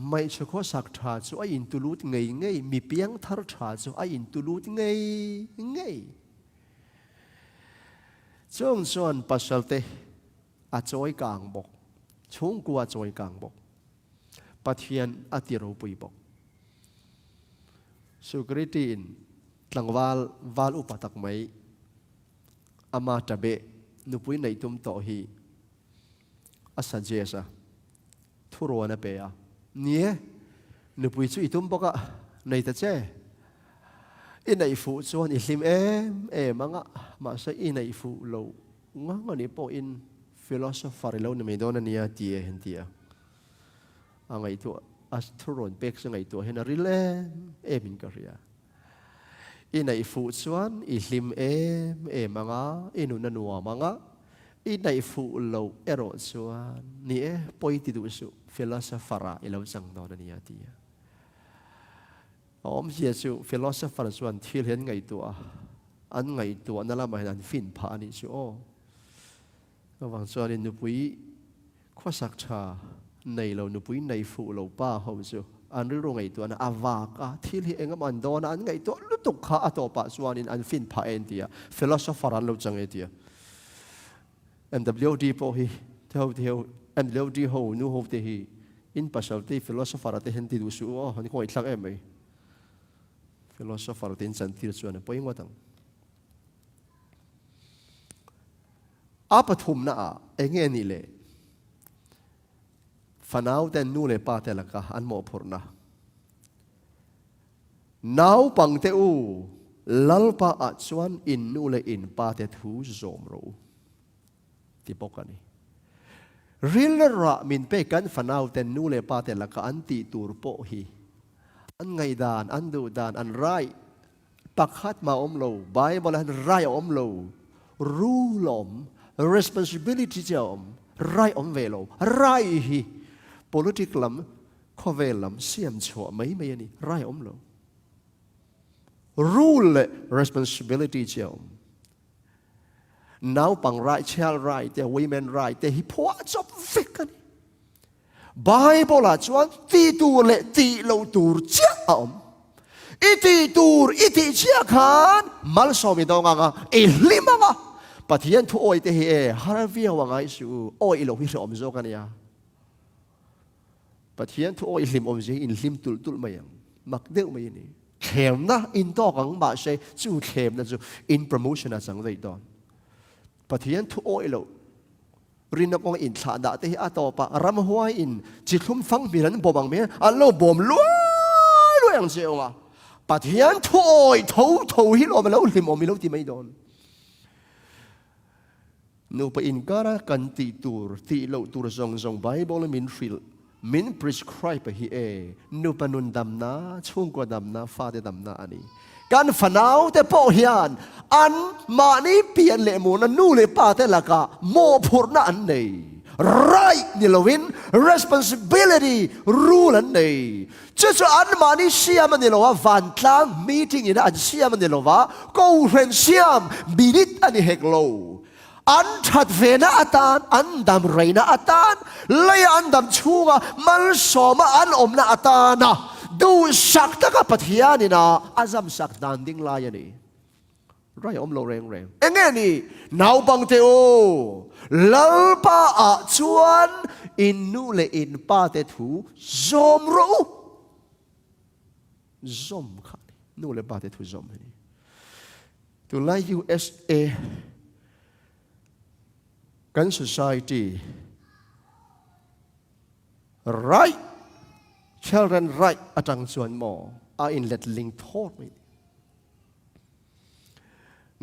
ไม่เฉพาะสักชาจูไออินตูลูดไงไงมีเพียงทาร์ชาจูไออินตูลูดไงไงจงส่วนปัสสาวะเทอาจอยกลางบอกชงกัวจอยกลางบอกปะเทียนอติรูปุยบอกสุกริตินหลังวาลอุปตักไม่อามาตะเบนุปุยในตุมโตฮีอาศัยเจสะทุรวนเปียเนี่ยนุปุยจุยตุมบอกอะในตะเจอินในฟูชวนอิลิมมังอะมาใช้อินในฟูโลงั้นนี่พออินฟิโลโซฟาริโลนี่ไม่โดนนี่เดียเห็นเดียไงตัวอัสทุรวนเป็กซึ่งไงตัวเห็นริเลมินกะเรียอินในฟูชวนอิลิมมังอะอินุนัวมังอะอินในฟูโลรอชวนนี่พออิติดูสุฟิโลโซฟาระอิเลวจังโดนนี่เดียเยซูฟิโลโซฟาร์ส่วนที่เห็นไงตัวอันไงตัวนั่นละไม่นั้นฟินพานิชัวระหว่างส่วนนุปุยข้อสักชาในเรานุปุยในฟูเราป้าเขาชัวอันรู้ไงตัวนั้นอาวากที่เห็นมันโดนอันไงตัวลุตุกขาตัวป้าส่วนอันฟินพาเอ็นเดียฟิโลโซฟาร์เราจังเอเดียMWD พอฮีเท่าMWD เขานูเขาเตฮีอินปัสสาวะฟิโลโซฟาร์เตเห็นที่ดูชัวอันนี้คงอีกสักไหมฟิโลโซฟาร์ตินสันติรส่วนพอยังว่าตั้งอาปฐุมน่ะเองนี่เลยฝันเอาแต่นู่นเลยป้าแต่ละกะอันหมอพรนะน้าวปังเตอูลัลป้าอัจวนอินนู่นเลยอินป้าแต่ทูจอมรู้ที่บอกกันนี่ริลระมินเปกันฝันเอาแต่นู่นเลยป้าแต่ละกะอันตีตูร์โปฮีอันไงดานอันดูดานอันไรปักขัดมาอมโลบายบอลอันไรอมโลรู้ลม responsibility เจ้าอมไรอมเวโลไรฮี political ลำข้อเวลลำเสียมชัวไม่นี่ไรอมโลรู้เลย responsibility เจ้าน้าวปังไรเชลไรแต่ women ไรแต่ฮิปโปจบฟิกกันบายบอลจวนตีตูเละตีโลตูเจ้าอมอิตีตูอิตีเจ้าขันมัลสอมิดองอ่ะลิมังอ่ะปะเทียนทุโอยเตเฮฮาร์วิวว่าไงสูโอยโลวิรอมโซกันเนี่ยปะเทียนทุโอยลิมอมเจอินลิมตุลไม่ยังมักเดียวไม่นี่เข้มนะอินโตกังบาเชจู่เข้มนะจู่อินโปรโมชั่นนะสังเวยดอนปะเทียนทุโอยโลรินกองอินสาดาเตะอาตอปะรำหัวอินจิตลุ่มฟังมีรันบ่บังเมียอัลโลบ่มล้วยอย่างเสียวอ่ะปะเทียนทุโอยทูฮิโลมาแล้วลิมอมิโลที่ไม่โดนนูไปอินการะกันตีโลตูร์ซองไบเบิลมินฟิลมิน prescribe ไปฮีนูปนุนดำนาช่วงกว่าดำนาฟาเดดำนาอันนี้การฝันเอาแต่พ่อเฮียนอันมานี้เปลี่ยนเลมูนันนู่เลยป้าแต่ละกะโมพูดนั่นเอง right นี่ละวิน responsibility รู้นั่นเองจะอันมานี้เสียมันนี่ละว่าวันตั้ง meeting นี่นะอันเสียมันนี่ละว่าก็เห็นเสียมบิดิตอันนี้เฮกโลอันทัดเวนะอัตานอันดำเรนะอัตานเลยอันดำชูงะมันสมอันอมนะอัตานะดูสักตะกับปะเทียนี่นะอาจำสักดันดิ้งลายนี่ไรอมโลแรงเอ็งนี่นาวบังเตโอลัลปาอาจวนอินนูเลอินปาเตทูจอมรู้จอมขันนูเลปาเตทูจอมนี่ตัวไล USAกัน society right children right อาจารย์ส่วนหมออินเล็ดลิงโทษไม่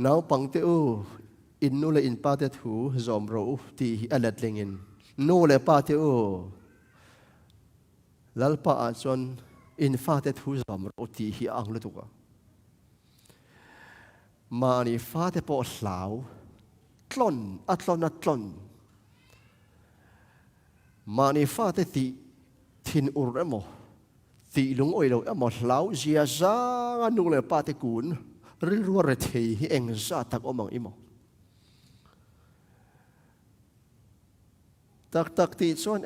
น้าวปังเตอูอินนูเลอินปาเตถูจอมรู้ที่เล็ดลิงอินนูเลปาเตอู lalpa ason in fate thu zam ro ti hi ang lu tuka mani fate po hlau tlon atlon mani fate ti thin ur emo ti lung oi lo emo hlau zia za anu le pa te kun ril ruwa re thei hi eng za tak omang imo tak ti chuan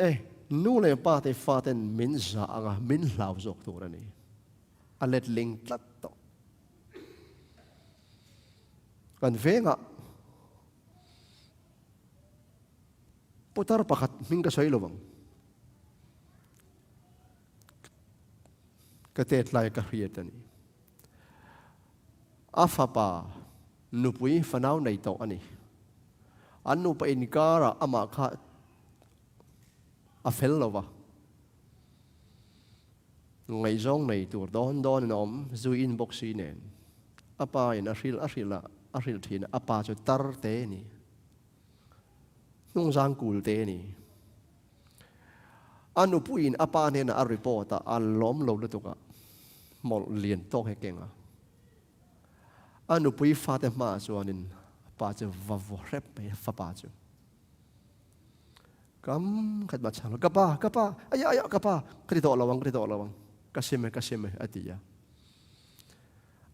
nu le pa te fa ten min za anga min hlau zok tur ani a let ling tlat to kan venga putar pakhat ming ka soi lowang ka tet lai ka hriat ani afapa nupui fanau nei to ani anu pa in kara ama kha a fel lova ngai zong nei tur don nom zu inbox si nen apa in a ril thin apa chu tar te ni nung zang kul te ni anu puin apa ne na a report a lom lo le tuka mol lien tok he kenga anu pui fa te ma chuanin pa chu vavo rep pe fa pa chu kam khat ma chang kapa aya kapa kri to lawang kasime atia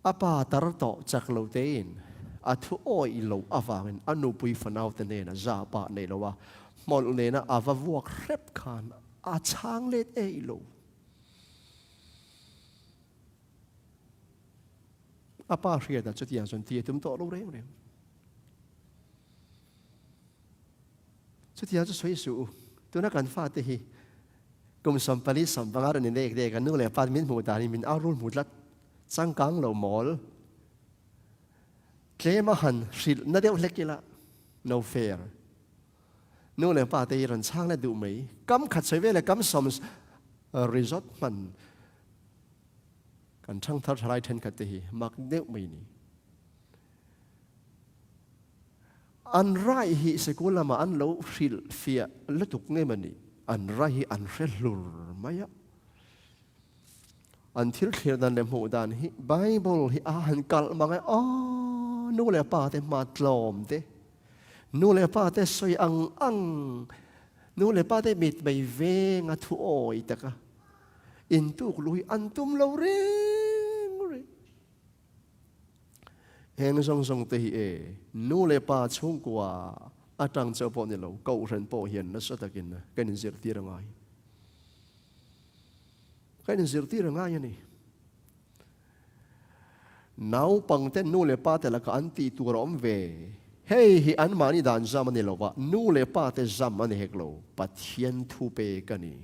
apa tar to chak lo tein athu oi lo awangin anu pui fanau te ne na za pa nei lo wa mol ne na avawak rep khan a chang let e lo apa ria da chutian son ti tum to lo reng chutian chu soi su tu na kan fa te hi kum som pali som bangar ni de kan nu le pa min mu ta ni min arul mu lat chang kang lo mol klema han sil na deu lekila no fair nu le pa te ran chang la du mai kam khat sei ve le kam som resort man kan chang thar thalai then khat te hi mak deu mai ni an rai hi sekula ma an lo sil fia lutuk nge mani an rai hi an relur maya an thil thir dan le mu dan hi bible hi a han kal mangai nu le pa te ma tlom te nu le pa te soi ang nu le pa te mit mai ve nga thu oi taka in tu lui an tum lo re heng song te hi nu le pa chung kwa atang chau po ni lo ko ren po hian na sa takin na kanin zir ti rangai ni nau pang ten nu le pa te la ka an ti tu rom ve hey hi an mani dan zam ni lo wa nu le pa te zam ani hek lo pathian thu pe kani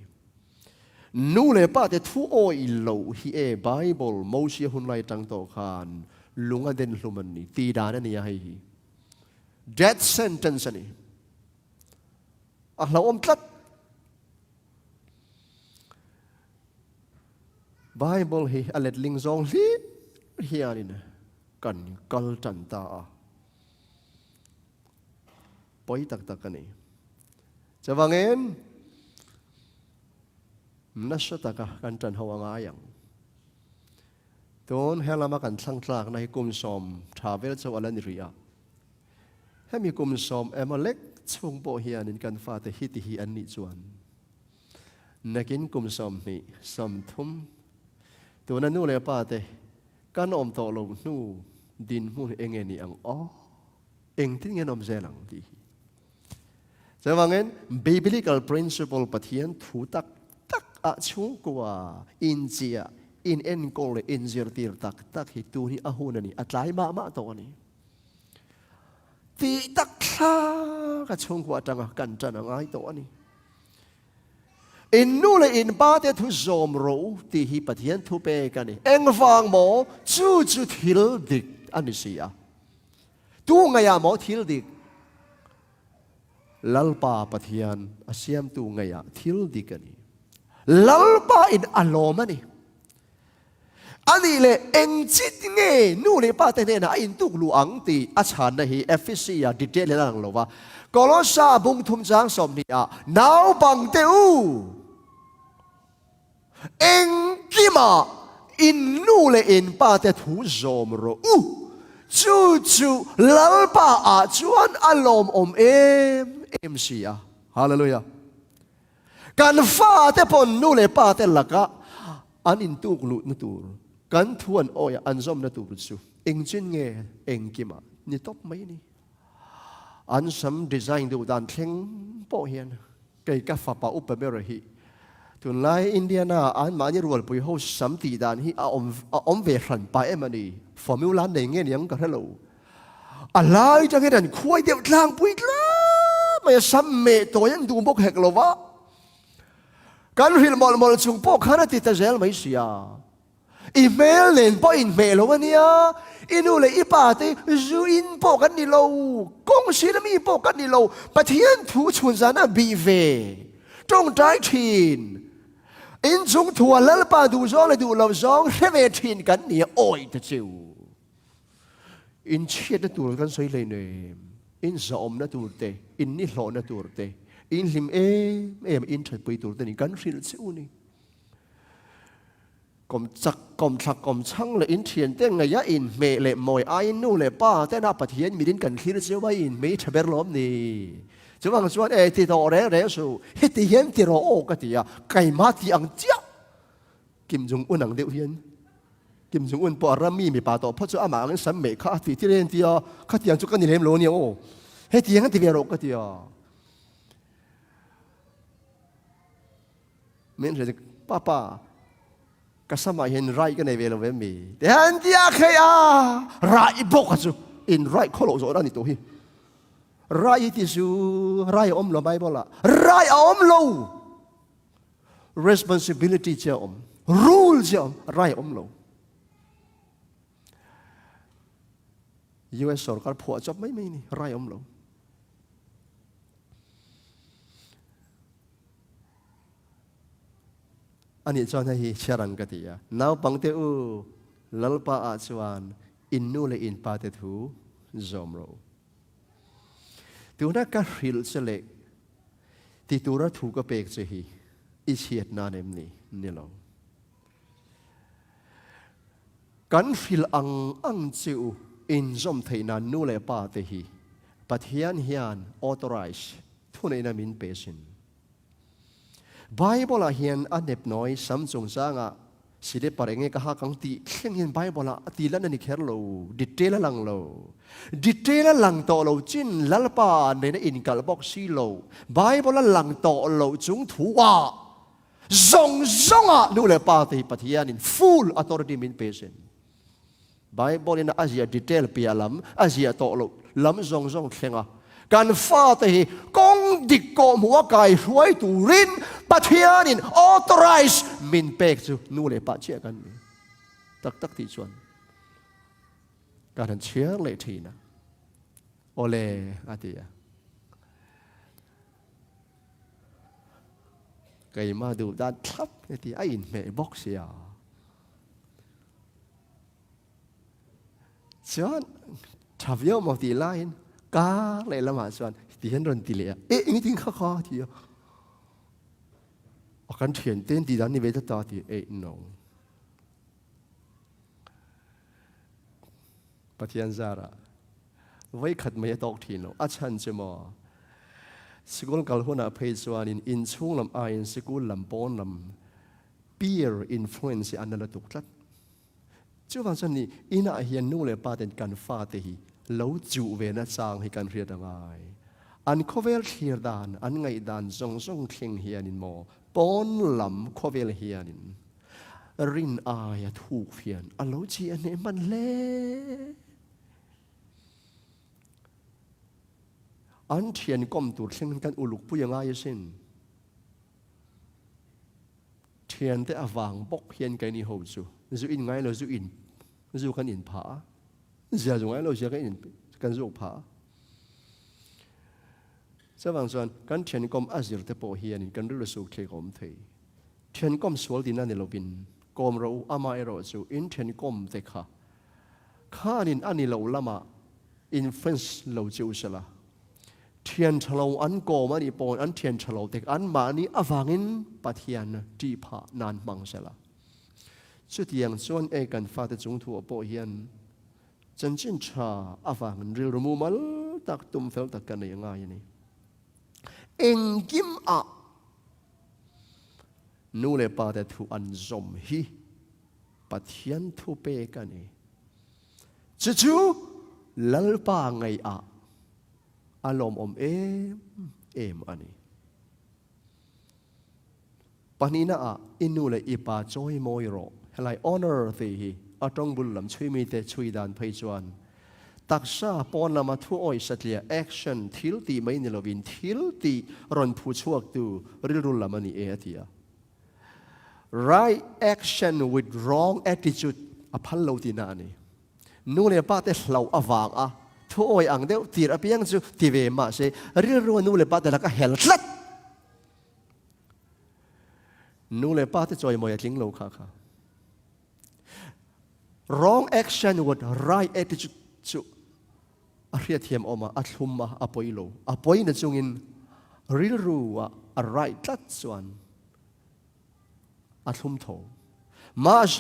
nu le pa te thu oi lo hi bible mo si hun lai tang to khan lunga den hluman ni ti dan ani ya hi death sentence ani a hlawom tlat bible hi alet ling zong hi hianin kan kal tan ta poi tak ani chawangen nasataka kan tan hawanga yang ton helama kan thlang tlak nai kum som travel chaw alan ria hemi kum som emalek chung po hianin kan fa te hiti hi an ni chuan nakin kum som ni som thum tuna nu le pa te kan om to lo nu din mu engeni ang eng tin ngen om zelang ti chawangen biblical principle pathian thu tak a chung kwa injia in en kol in zirtir tak hi tu ni ahunani atlai ma to ni ti tak tha ka chung kwa tanga kan tana ngai to ni in nu le in ba te thu zom ro ti hi pathian thu pe ka ni eng wang mo chu thil dik ani sia tu ngaya mo thil dik lalpa pathian asiam tu ngaya thil dik ani lalpa in aloma ni ani le eng chit nge nu le pa te na in tuk lu ang ti a chan na hi efisia detail lang lo wa kolosa bung thum jang som ni a nau bang te u มาอินนูเลอินป้าแต่ถูจอมโรจู่ลัลป้าอาจวนอารมณ์เอ็มเสียฮาเลลูยากันฟ้าแต่ปนนูเลป้าแต่ละกะอันอินตุกลุนตูรกันทวนโอยอันซอมนตูรุสูเอ็งจินเงเอ็งกิมานี่ตบไหมนี่อันซัมดีไซน์ดูดันเทงโปเฮียนไก่กาฟ้าป้าอุปเบรหีทุนไลอินเดียนาอันมานี่รัวปุยโฮสัมตีดานฮีอมเวรันไปเอ็มนี่ฟอร์มิวลาในเงี้ยยังกระเทลอะไรจังเงี้ยนั่นคุยเดียวทางปุยละไม่ซ้ำเมตัวยังดูบกเฮกโลวะการฮิลมอลจุงโปขนาดที่ตาเจลไม่เสียอีเมลเล่นพออีเมลวันนี้อินูเลยอีป้าที่จูอินโปกันนี่เรากงศิลมีโปกันนี่เราปะเทียนผู้ชุนซานาบีเวจงใจทีนอินจงทัวร์แล้วป้าดูซ้องเลยดูเราซ้องเทเวทีนกันเนี่ยโอ้ยตะจิวอินเชียดตัวกันใส่เลยเนี่ยอินสอมนะตัวเตอินนี่หล่อนะตัวเตอินลิมอินถัดไปตัวเตนี่กันสิลเซอุนี่กอมจักกอมชักกอมช่างเลยอินเทียนเต้งไงยะอินเมเลมอยไอ้นู่เลยป้าแต่หน้าปะเทียนมีดินกันคิดเสียว่าอินไม่ทะเบรล้อมนี่จะว่าส่วนที่ต่อเร่สู้เฮติเห็นที่เราโอ้ก็ที่ไก่มาที่อังเจ้ากิมจงอุ่นอังเดียวเห็นกิมจงอุ่นปอรามีมีป่าต่อเพราะจะอามาอังสัมเมฆข้าที่เรียนที่ข้าที่อังจุกันนี่เลี้ยงโลเนี่ยโอ้เฮติเห็นที่เบรโอก็ที่เมื่อไรป้าก็สมัยเห็นไรกันในเวลาเวมีแต่อันที่อาเคยไรบอกกันสุอินไรข้อหลอกโซดานี่ตัวฮีไรที่สุไรอมโลไม่บอกละไรอมโล responsibility เจ้าอม rule เจ้าไรอมโล US สกัดผัวจับไม่มีนี่ไรอมโลอันนี้จอนให้เชื่อรันกันที่น้าวปังเตอูลัลปาอาชวันอินนูเลอินปาเตทูจอมโรตัวนักการฮิลเสเลที่ตัวรัฐถูกเปกเจฮีอิเชียดนาเนมนี่เราการฮิลอังจิวอินจอมเทนันนูเลปาเตฮีปัทยานฮิอันออโตไรส์ทุนในนามินเปซินไบเบิลเฮียนอันเด็บน้อยสัมจงสร้างสิเดปาร์เงก็หากังตีเข่งเห็นไบเบิลตีแล้วนั่นนี่แค่เราดิเทลลังเราดิเทลลังโตเราจินลัลปาในนั้นอินกัลบอกซีเราไบเบิลลังโตเราจงถูกจงนู่นเลยปาตีปัทยานิน full authority มินเปซินไบเบิลในอาเซียดิเทลเปียลัมอาเซียโตเราลัมจงเข่งการฟ้าเตะกงดิกโกมัวไก่ช่วยตูรินปัทยานินออทไรส์มินเปกจูนู่นเลยปัจเจกันตักที่ชวนการเชื่อเลยทีนะโอเลอาทิยาไก่มาดูด้านทับที่ไอ้อินเมย์บ็อกเซียชวนทับเยอะมากที่ไลน์กาเลยละมาส่วนที่เห็นรอนติเลียนี่ทิ้งข้าที่กันเถียนเต้นที่ด้านนี้เวทตาที่น้องปฏิญาณจาระไว้ขัดไม่ตอกทีน้องอาจารย์จะมาสกุลกัลหัวหน้าเพจส่วนอินช่วงลำไอสกุลลำปอนลำ peer influence อันนั้นตุกทัดเจ้าฟังสันนี่อินาเฮียนนู่นเลยป้าเป็นการฟาเตหีแล้วจูเวนัสางให้การเรียนง่ายอันโคเวลเฮียดานอันไงดานจงเข่งเฮียนินโมปอนลำโคเวลเฮียนินรินอายถูกเพียนอันแล้วจีอันนี้มันเล่อันเทียนก้มตูดเช่นกันอุลุกผู้ยังไงสิ้นเทียนแต่อวางบกเฮียนไกนี่หูจูอินไงเราจูอินจูกันอินผาเสียจงไงเราเสียกันจูผาเจ้าบางส่วนกันเทียนก้มอาศิรแต่ปอเฮียนกันรู้สึกเทกอมเทเทียนก้มสวลดินั่นเราบินก้มเราอามาเอเราจูอินเทียนก้มเตค่ะข้านินอันนี้เราละมาอินฟลูเอนซ์เราจูเสละเทียนฉลองอันโกมันอีปอนอันเทียนฉลองเด็กอันมานี้อวังอินปะเทียนจีผานานมังเสละ ชุดยังส่วนกันฟ้าแต่จงทั่วโปเฮียนจันจินชาอาฟังริลมูมัลตักตุมเฟลตักกันในยังไงนี่เอ็งกิมอะนูเลปาแต่ทุอันซอมฮีปัทยันทุเปกันนี่จู่ๆลัลปาไงอะอารมณ์เอ็มอันนี้ปนิน่ะอินูเลอีปาจอยมอยโรเฮลัยออนเนอร์ตีฮีอาตรงบุลลัมช่วยมีแต่ช่วยดานเพยจวนตักษาปอนมาทั่วอ้อยสัตย์แอคชั่นทิลตีไม่นิลวินทิลตีรอนผู้ช่วยตูริรุลลามันนี่เอติยา right action with wrong attitude อภัลโลตินานี่นู่นเลยป้าแต่เราอวางทั่วอ้อยอังเดียวตีระเบียงจูตีเวมาเสริรุนู่นเลยป้าแต่ละก็เฮลสัตนู่นเลยป้าแต่จอยมอยทิ้งโลกค่ะ wrong action with right attitude จูเรียกเทียมออกมาอัดหุมมาอภัยโลอภัยนั่นจงอินริลรู้ว่า right ตัดส่วนอัดหุมโถมาเส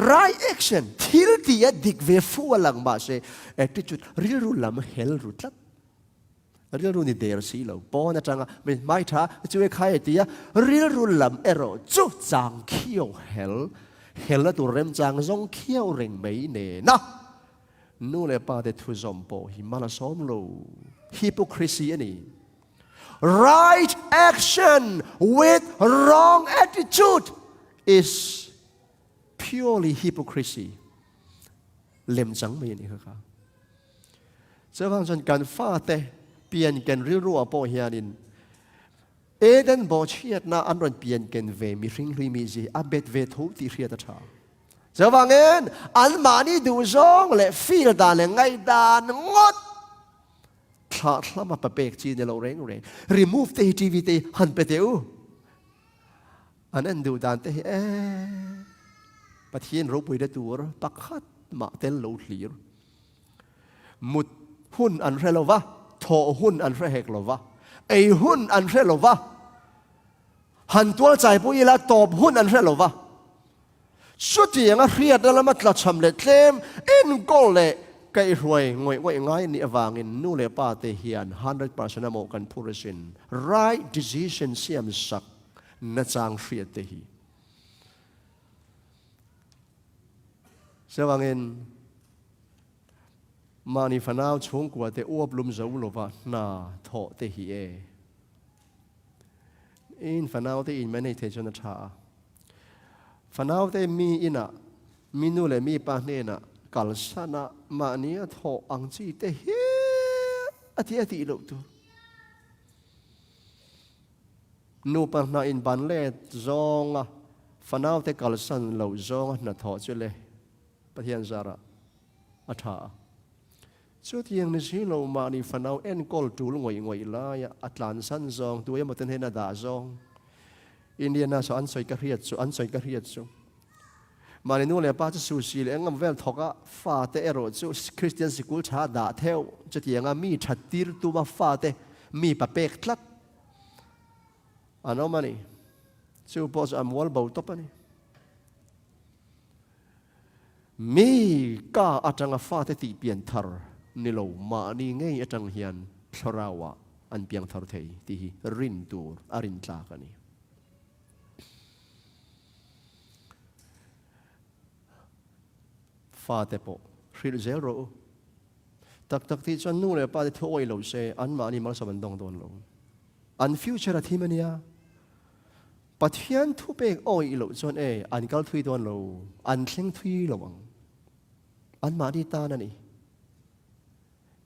right action ทิลที่ดิกเวฟัวหลังมาเส attitude ริลรู้ลำเฮลรู้ตัดริลรู้นี่เดือดสิโลปอนะจังไม่ท้าช่วยใครตีริลรู้ลำเอโรจุจางเขียวเฮลตัวเริ่มจางจงเขียวเร่งไม่เน่นะนู่นเลยป้าเด็ดทุจมโปหิมาลาสอมโล hypocrisy นี่ right action with wrong attitude is purely hypocrisy เล่มจังไม่นี่ครับจะฟังจนการฟาเตเปลี่ยนกันริรัวโปเฮียนินเดนบอเชียดน่าอันรันเปลี่ยนกันเวมีริงริมิจีอาเบดเวทุติเรียตชาจะว่าเงินอันมานี่ดูซองและฟีลดานไงดานงดถ้ามาประเปกจีนเราเร่งremove เตทีวีเตหันไปเตออันนั้นดูดานเตปะเทียนรูปวยได้ตัวปักขัดมาเตลโลหลีมุดหุ่นอันเรลวะโถหุ่นอันเรเฮกลวะไอหุ่นอันเรลวะหันตัวใจปุยละตบหุ่นอันเรลวะสุดที่ยังเรียดแล้วมาตลัดชำเล็ดเต็มอินก็เลยไกลรวยงวยง่ายนี่วางอินนู่นเลยป้าเทียน100%โมกันพูดสิน right decision เสียมสักนัจางเรียดเทีเสียวางอินมานิฟนาวชงกว่าเตอวบลุมเจ้าโลวะน่าทอเทียอินฟนาวเตอินไม่ในเทชนชาฟนาวเตมีอินะมีนูเลมีปาเนนะกัลสนะมาเนียทออังจีเตเฮอธิอธิโลตุนูปานาอินบันเลจงอ่ะฟนาวเตกัลสันเหลาจงน่ะทอจุเลปะเทียนซาระอัฐาชุดยังนิสิโลมานีฟนาวเอ็นกอลตูลงวยลายอัตลันสันจงตัวยังมาเต็นเฮนาดาจงอินเดียนาสอนสอยกระเรียดอันสอยกระเรียดมาในนู่นเลยป้าจะสู้สิเลยงั้นเวลทอกะฟาเตอโรจูคริสเตียนสกุลชาดาเทวจะที่ยังมีชัดตีร์ตัวมาฟาเตมีปะเปกทัดอันนั้นมันนี่จูพอจะมวลเบาตบนี่มีก้าอาจารย์ฟาเตตีเปลี่ยนทาร์นี่เรามานี่ไงอาจารย์เฮียนชราวะอันเปลี่ยนทาร์เทยที่รินตูร์อารินตากันนี่ฟาเตโปริลเซโรตักที่ฉันนู่นเลยป้าจะช่วยเราเซอันมานี่มันสมันดงโดนลงอันฟิวเจอร์ที่มันเนี่ยปัจจุบันทุเปกโอ้ยเราจนอันกัลทุยโดนเราอันเชิงทุยเราวังอันมาดีตานั่นนี่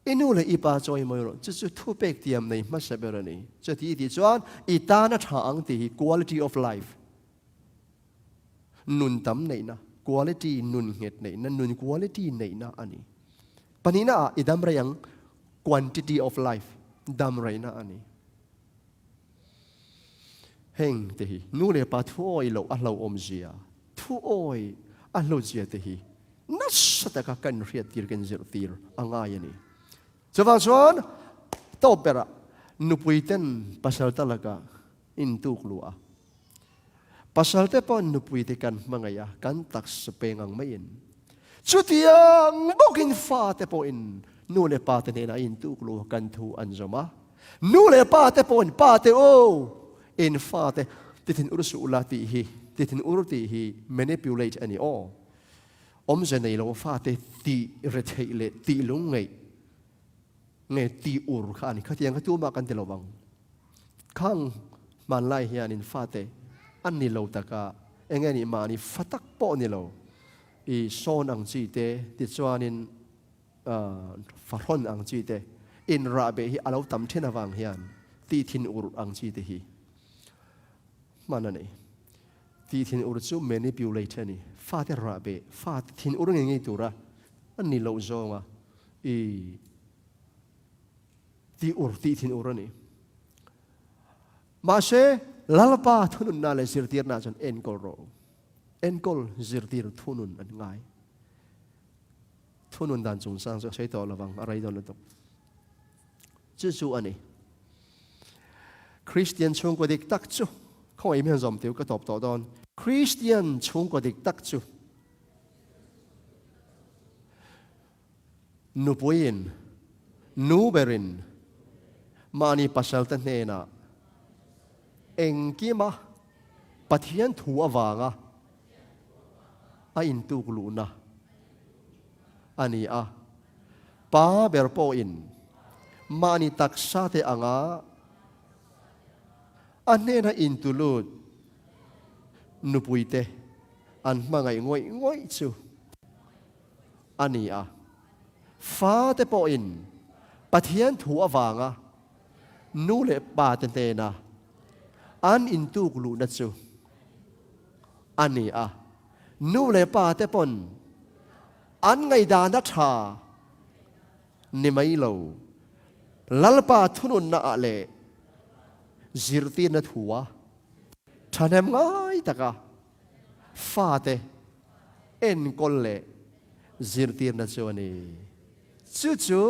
อินูเลยอีป้าจอยมวยเราจะทุเปกเตรียมในมัสเบรนี่จะที่จวนอีตาหน้าทางที่ quality of life นุนตั้มในนะquality นุนเหตุไหนนั่นนุน quality ไหนนะอันนี้ปนิน่ะอีดัมไรยัง quantity of life ดัมไรนะอันนี้เฮงเตหีนู่นเลยป้าทุโอยเราอัลเราอมเจียทุโอยอัลเราเจียเตหีนัสตะกะกันเรียดตีร์กันเจรตีร์อ่างายนี่จะฟังส่วนโตเประนุปุยเต้นภาษาตะละกะอินตุกลัว pasal te pon nupui te kan mangaya kan tak sepengang main chutiang bokin fa te po in nu le pa te na in tu klu kan thu anjama nu le pa te pon pa te o in fa te titin ursu ulati hi titin urti hi manipulate ani o om je nei lo fa te ti retheile ti lung ngai nge ti ur kha ni khatiang tu ma kan te lowang khang man lai hian in fa te an ni lo taka engeni ma ni fatak po ni lo i son ang chi te ti chuanin faron ang chi te in ra be hi alo tam thena wang hian ti thin ur ang chi te hi manani ti thin ur chu manipulate ni fa te ra be fa thin ur nge tura an ni lo zo ma i ti ur ti thin ur ni ma se lalpa thunun na le zirtir na chan enkol ro enkol zirtir thunun an ngai thunun dan chung sang so sei to lawang arai don to chu chu ani Christian chung ko dik tak chu khoi mian zom tiu ka top to don Christian chung ko dik tak chu nu puin nu berin mani pasal ta na engkima pathian thu awanga a in tu lu na ani a pa ber po in mani taksa te anga anne na in tu lut nupuite an mangai ngoi ngoi chu ani a fa te po in pathian thu awanga nu le pa te na an in tu lu na chu ani a nu le pa te pon an ngai da na tha ni mai lo lalpa thunun na ale zirti na thuwa thanem ngai taka fa te en kol le zirti na chu ani chu chu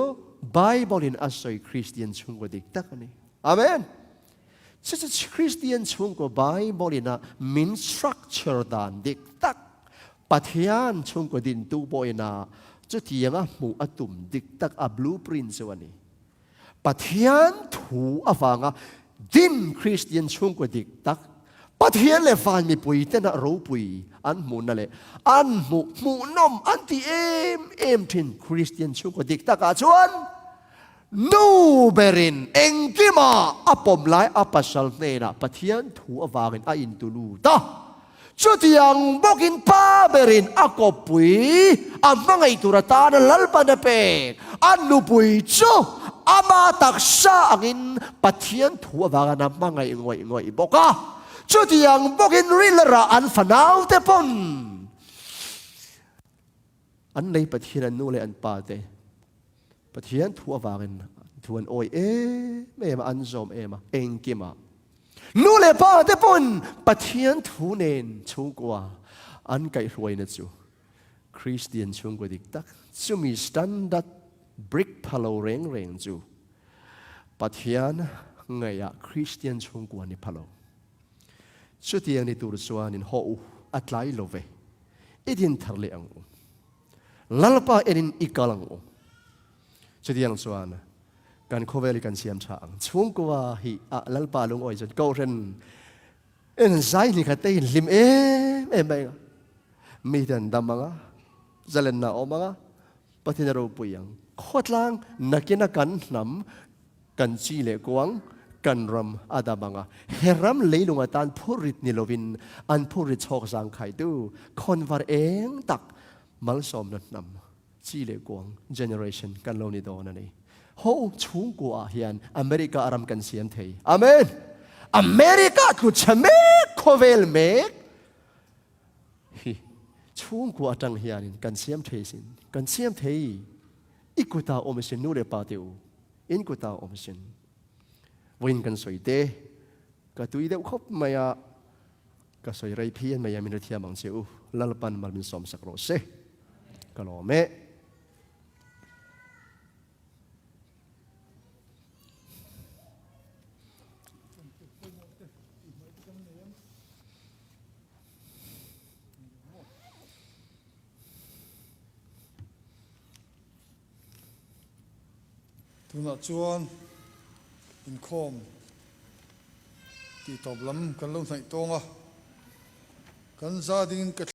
Bible in asoi Christian chung ko dik tak ani amen Such Christian chung ko Bible na min structure dan dik tak pathian chung ko din tu boy na chu tianga mu atum dik tak a blueprint sewani pathian thu awanga din Christian chung ko dik tak pathian le fan mi pui te na ro pui an mu na le an mu nom anti em thin Christian chung ko dik tak a chuan nu berin engkima apom lai apasal nena pathian thu awangin a in tulu ta chutiang bokin pa berin akopui amangai turata na lalpa na pe anu pui chu ama taksa angin pathian thu awangan na mangai ngoi boka chutiang bokin rilara an fanaw te pon an nei pathian anu le an pa te pathian thu awangin thuan oi mema an zom ema engkima nu le pa te pon pathian thu nen chungwa an kai ruai na chu Christian chungwa dik tak chumi standard brick phalo reng chu pathian ngaya Christian chungwa ni phalo chutiang ni tur chuan in ho atlai love idin tharle ang lalpa enin ikalang chutiang chuan kan khoweli kan siam chang chungwa hi a lalpa lung oi chan ko ren en zai ni kha te lim em mai mi dan damanga zalen na omanga patinaro puyang khotlang nakina kan nam kan chi le kuang kan ram adamanga heram leilunga tan phurit ni lovin an phurit chok sang khai tu konvar eng tak malsom na nam chi le kuang generation kan lo ni do na ni ho chung kwa hian America aram kan siam thei amen America ku chame khovel me hi chung kwa tang hian kan siam thei sin kan siam thei ikuta omisin nu le pa teu in kuta omisin win kan soite ka tui deuh khop maya ka soi rai phian maya min thia mang cheu lalpan mal min som sakro se kalome tu na chuan in khom ti top lam kan lo nai tonga kan za ding ka